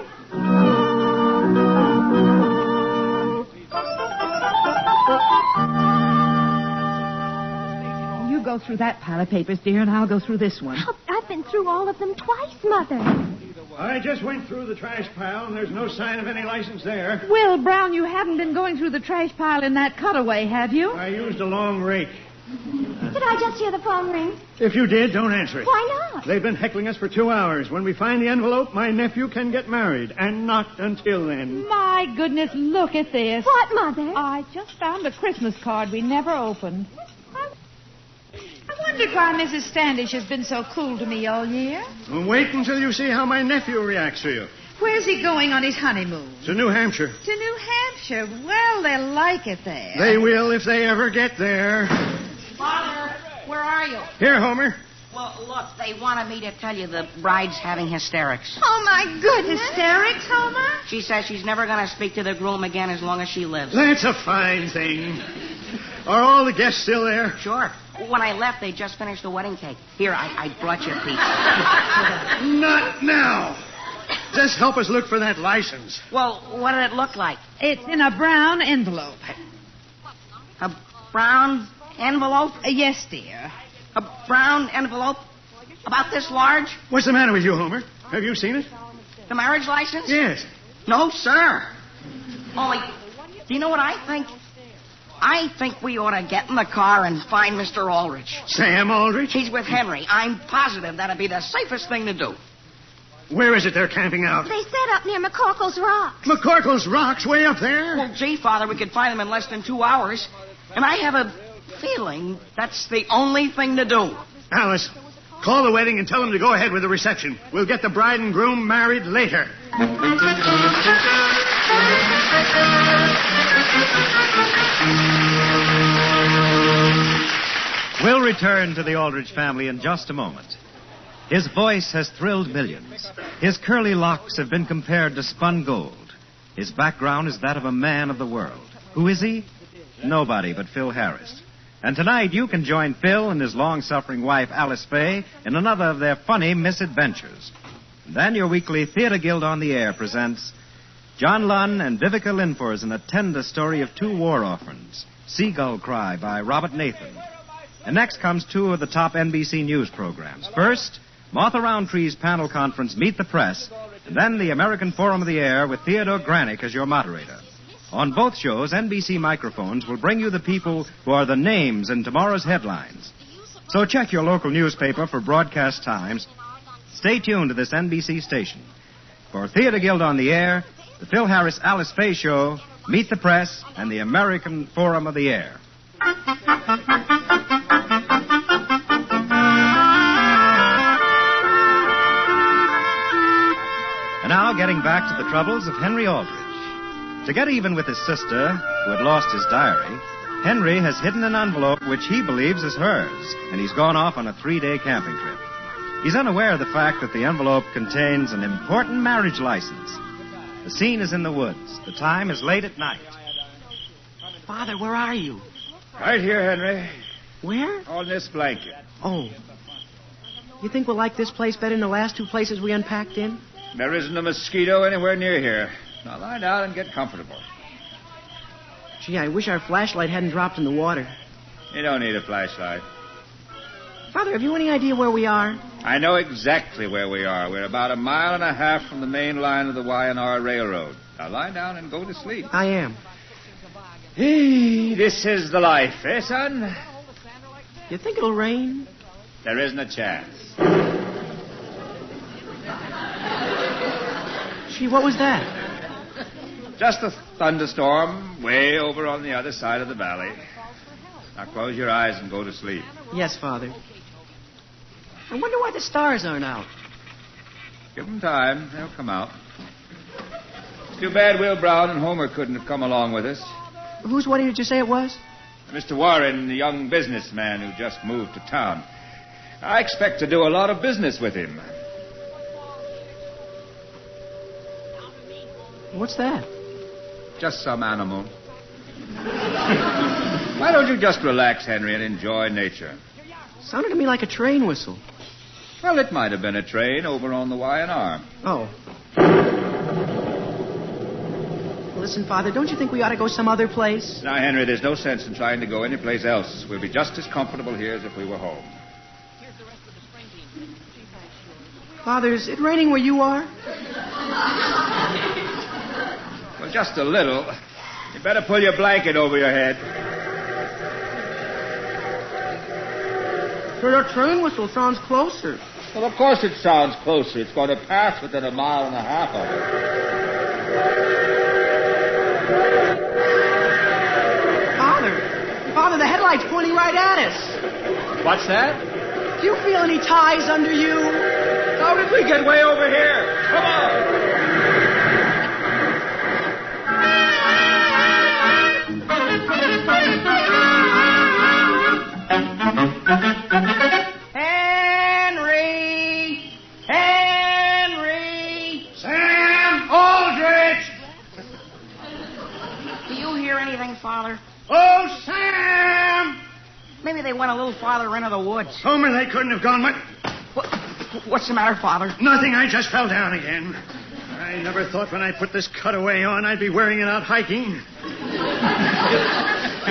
You go through that pile of papers, dear, and I'll go through this one. Oh, I've been through all of them twice, Mother. I just went through the trash pile, and there's no sign of any license there. Will Brown, you haven't been going through the trash pile in that cutaway, have you? I used a long rake. Did I just hear the phone ring? If you did, don't answer it. Why not? They've been heckling us for 2 hours. When we find the envelope, my nephew can get married, and not until then. My goodness, look at this. What, Mother? I just found a Christmas card we never opened. I wondered why Mrs. Standish has been so cool to me all year. Well, wait until you see how my nephew reacts to you. Where's he going on his honeymoon? To New Hampshire. To New Hampshire? Well, they'll like it there. They will if they ever get there. Father, where are you? Here, Homer. Well, look, they wanted me to tell you the bride's having hysterics. Oh, my goodness. Hysterics, Homer? She says she's never going to speak to the groom again as long as she lives. That's a fine thing. Are all the guests still there? Sure. When I left, they just finished the wedding cake. Here, I brought you a piece. Not now. Just help us look for that license. Well, what did it look like? It's in a brown envelope. A brown envelope? Yes, dear. A brown envelope? About this large? What's the matter with you, Homer? Have you seen it? The marriage license? Yes. No, sir. Only, do you know what I think? I think we ought to get in the car and find Mr. Aldrich. Sam Aldrich? He's with Henry. I'm positive that'd be the safest thing to do. Where is it they're camping out? They set up near McCorkle's Rocks. McCorkle's Rocks, way up there? Well, gee, Father, we could find them in less than 2 hours. And I have a feeling that's the only thing to do. Alice, call the wedding and tell them to go ahead with the reception. We'll get the bride and groom married later. We'll return to the Aldrich family in just a moment. His voice has thrilled millions. His curly locks have been compared to spun gold. His background is that of a man of the world. Who is he? Nobody but Phil Harris. And tonight you can join Phil and his long-suffering wife, Alice Faye, in another of their funny misadventures. And then your weekly Theater Guild on the Air presents John Lunn and Vivica Linfors in a tender story of 2 war orphans, Seagull Cry by Robert Nathan. And next comes 2 of the top NBC News programs. First, Martha Roundtree's panel conference, Meet the Press, and then the American Forum of the Air with Theodore Granick as your moderator. On both shows, NBC microphones will bring you the people who are the names in tomorrow's headlines. So check your local newspaper for broadcast times. Stay tuned to this NBC station. For Theater Guild on the Air, the Phil Harris Alice Faye Show, Meet the Press, and the American Forum of the Air. And now, getting back to the troubles of Henry Aldrich. To get even with his sister, who had lost his diary, Henry has hidden an envelope which he believes is hers, and he's gone off on a 3-day camping trip. He's unaware of the fact that the envelope contains an important marriage license. The scene is in the woods. The time is late at night. Father, where are you? Right here, Henry. Where? On this blanket. Oh. You think we'll like this place better than the last 2 places we unpacked in? There isn't a mosquito anywhere near here. Now lie down and get comfortable. Gee, I wish our flashlight hadn't dropped in the water. You don't need a flashlight. Father, have you any idea where we are? I know exactly where we are. We're about 1.5 miles from the main line of the Y&R Railroad. Now lie down and go to sleep. I am. Hey, this is the life, eh, son? You think it'll rain? There isn't a chance. Gee, what was that? Just a thunderstorm way over on the other side of the valley. Now close your eyes and go to sleep. Yes, Father. I wonder why the stars aren't out. Give them time. They'll come out. It's too bad Will Brown and Homer couldn't have come along with us. Whose wedding did you say it was? Mr. Warren, the young businessman who just moved to town. I expect to do a lot of business with him. What's that? Just some animal. Why don't you just relax, Henry, and enjoy nature? Sounded to me like a train whistle. Well, it might have been a train over on the Y&R. Oh. Listen, Father, don't you think we ought to go some other place? Now, Henry, there's no sense in trying to go anyplace else. We'll be just as comfortable here as if we were home. Father, is it raining where you are? Well, just a little. You better pull your blanket over your head. Sure, that train whistle sounds closer. Well, of course it sounds closer. It's going to pass within 1.5 miles of it. Father, the headlight's pointing right at us. What's that? Do you feel any ties under you? How did we get way over here? Come on. Henry! Sam Aldrich! Do you hear anything, Father? Oh, Sam! Maybe they went a little farther into the woods. Homer, they couldn't have gone much. What's the matter, Father? Nothing. I just fell down again. I never thought when I put this cutaway on I'd be wearing it out hiking.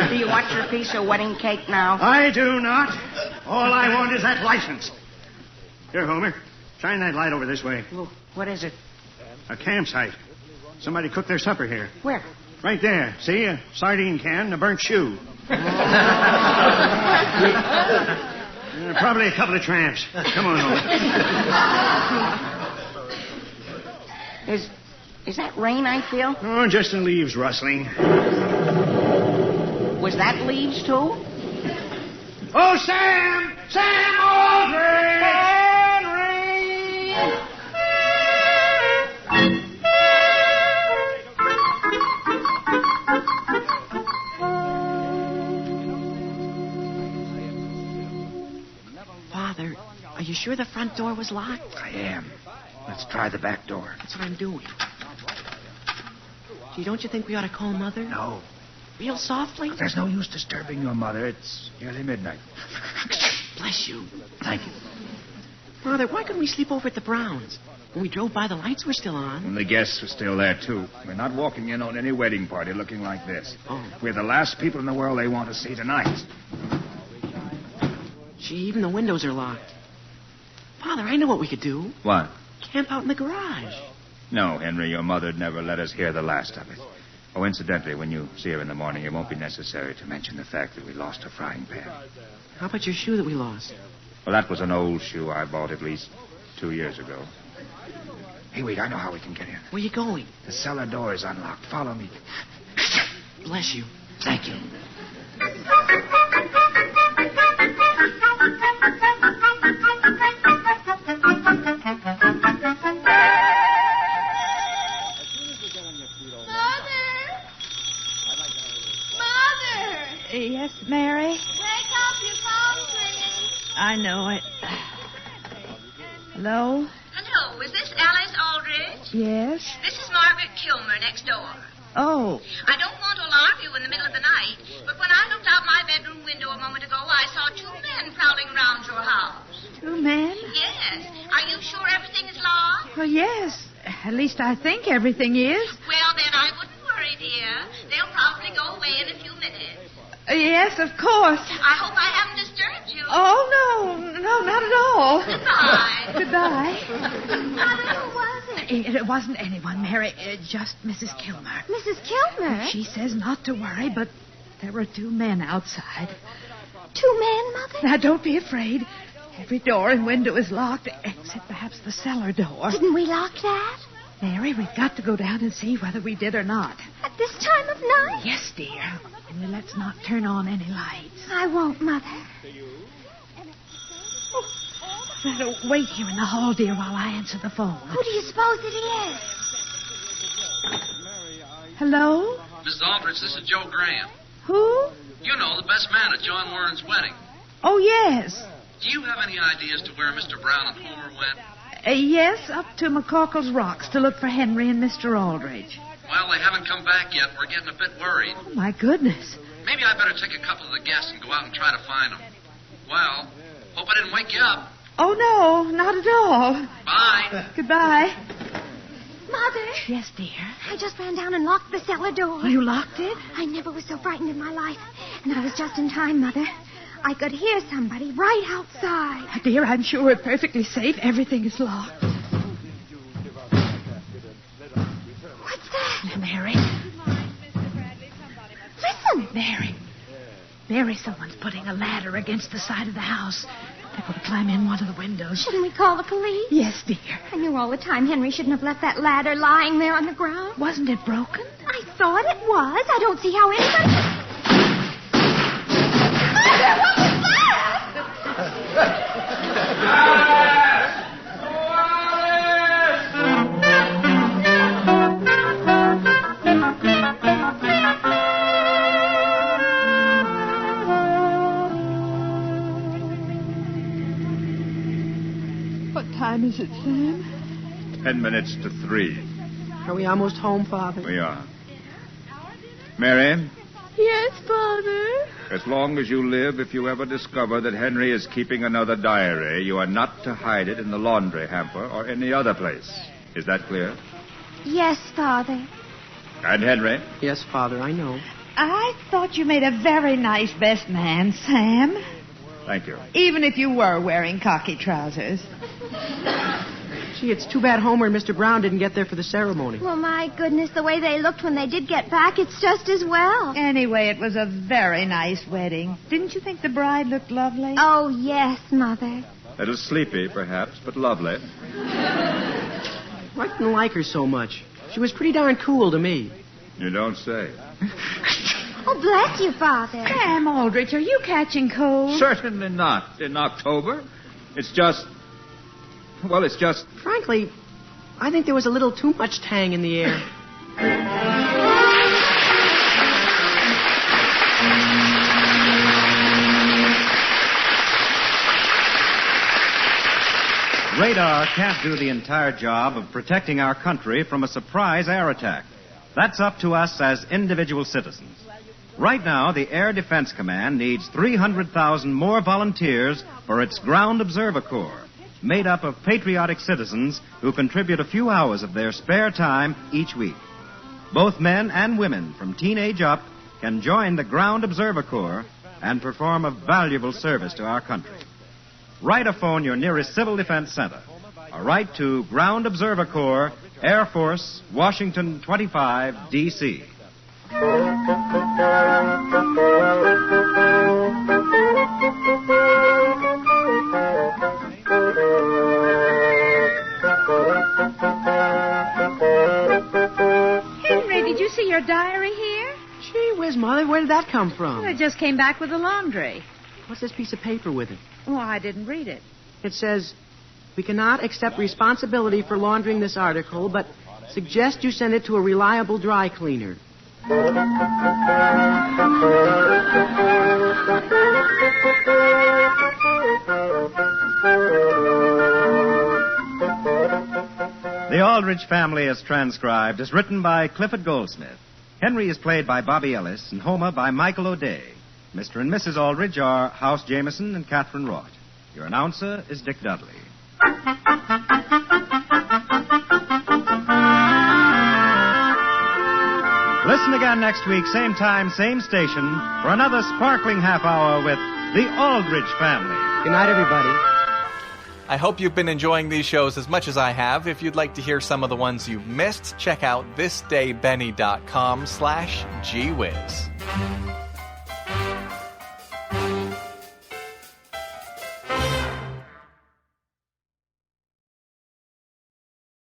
Do you want your piece of wedding cake now? I do not. All I want is that license. Here, Homer. Shine that light over this way. Oh, what is it? A campsite. Somebody cooked their supper here. Where? Right there. See? A sardine can and a burnt shoe. Probably a couple of tramps. Come on, Homer. Is that rain I feel? Oh, just the leaves rustling. Was that leaves, too? Oh, Sam! Sam Aldrich! Henry! Father, are you sure the front door was locked? I am. Let's try the back door. That's what I'm doing. Gee, don't you think we ought to call Mother? No. Real softly? There's no use disturbing your mother. It's nearly midnight. Bless you. Thank you. Father, why couldn't we sleep over at the Browns? When we drove by, the lights were still on. And the guests are still there, too. We're not walking in on any wedding party looking like this. Oh. We're the last people in the world they want to see tonight. Gee, even the windows are locked. Father, I know what we could do. What? Camp out in the garage. No, Henry, your mother'd never let us hear the last of it. Oh, incidentally, when you see her in the morning, it won't be necessary to mention the fact that we lost her frying pan. How about your shoe that we lost? Well, that was an old shoe I bought at least 2 years ago. Hey, wait, I know how we can get in. Where you going? The cellar door is unlocked. Follow me. Bless you. Thank you. Yes, Mary? Wake up, your phone's ringing. I know it. Hello? Hello, is this Alice Aldrich? Yes? This is Margaret Kilmer next door. Oh. I don't want to alarm you in the middle of the night, but when I looked out my bedroom window a moment ago, I saw 2 men prowling around your house. 2 men? Yes. Are you sure everything is locked? Well, yes. At least I think everything is. Well, then I wouldn't worry, dear. They'll probably go away in a few minutes. Yes, of course. I hope I haven't disturbed you. Oh, no, not at all. Goodbye. Goodbye. Mother, who was it? It wasn't anyone, Mary. Just Mrs. Kilmer. Mrs. Kilmer? She says not to worry, but there were 2 men outside. 2 men, Mother? Now, don't be afraid. Every door and window is locked, except perhaps the cellar door. Didn't we lock that? Mary, we've got to go down and see whether we did or not. At this time of night? Yes, dear. Only let's not turn on any lights. I won't, Mother. Better wait here in the hall, dear, while I answer the phone. Who do you suppose it is? Hello? Mrs. Aldrich, this is Joe Graham. Who? You know, the best man at John Warren's wedding. Oh, yes. Do you have any idea as to where Mr. Brown and Homer went? Yes, up to McCorkle's Rocks to look for Henry and Mr. Aldrich. Well, they haven't come back yet. We're getting a bit worried. Oh, my goodness. Maybe I better take a couple of the guests and go out and try to find them. Well, hope I didn't wake you up. Oh, no, not at all. Bye. Goodbye. Mother. Yes, dear. I just ran down and locked the cellar door. You locked it? I never was so frightened in my life. And I was just in time, Mother. I could hear somebody right outside. Dear, I'm sure we're perfectly safe. Everything is locked. What's that? Mary. Listen. Mary, someone's putting a ladder against the side of the house. They're going to climb in one of the windows. Shouldn't we call the police? Yes, dear. I knew all the time Henry shouldn't have left that ladder lying there on the ground. Wasn't it broken? I thought it was. I don't see how anybody... Mother, what was What time is it, Sam? 10 minutes to 3. Are we almost home, Father? We are. Mary, Yes, Father. as long as you live, if you ever discover that Henry is keeping another diary, you are not to hide it in the laundry hamper or any other place. Is that clear? Yes, Father. And Henry? Yes, Father, I know. I thought you made a very nice best man, Sam. Thank you. Even if you were wearing khaki trousers. Gee, it's too bad Homer and Mr. Brown didn't get there for the ceremony. Well, my goodness, the way they looked when they did get back, it's just as well. Anyway, it was a very nice wedding. Didn't you think the bride looked lovely? Oh, yes, Mother. A little sleepy, perhaps, but lovely. I didn't like her so much. She was pretty darn cool to me. You don't say. Oh, bless you, Father. Sam Aldrich, are you catching cold? Certainly not in October. It's just... Frankly, I think there was a little too much tang in the air. Radar can't do the entire job of protecting our country from a surprise air attack. That's up to us as individual citizens. Right now, the Air Defense Command needs 300,000 more volunteers for its Ground Observer Corps, made up of patriotic citizens who contribute a few hours of their spare time each week. Both men and women from teenage up can join the Ground Observer Corps and perform a valuable service to our country. Write or phone your nearest Civil Defense Center. Or write to Ground Observer Corps, Air Force, Washington 25, D.C. Henry, did you see your diary here? Gee whiz, Mother, where did that come from? Well, I just came back with the laundry. What's this piece of paper with it? Well, I didn't read it. It says, we cannot accept responsibility for laundering this article, but suggest you send it to a reliable dry cleaner. The Aldrich Family as transcribed is written by Clifford Goldsmith. Henry is played by Bobby Ellis and Homer by Michael O'Day. Mr. and Mrs. Aldrich are House Jameson and Catherine Roth. Your announcer is Dick Dudley. Listen again next week, same time, same station, for another sparkling half hour with the Aldrich Family. Good night, everybody. I hope you've been enjoying these shows as much as I have. If you'd like to hear some of the ones you've missed, check out thisdaybenny.com/GWhiz.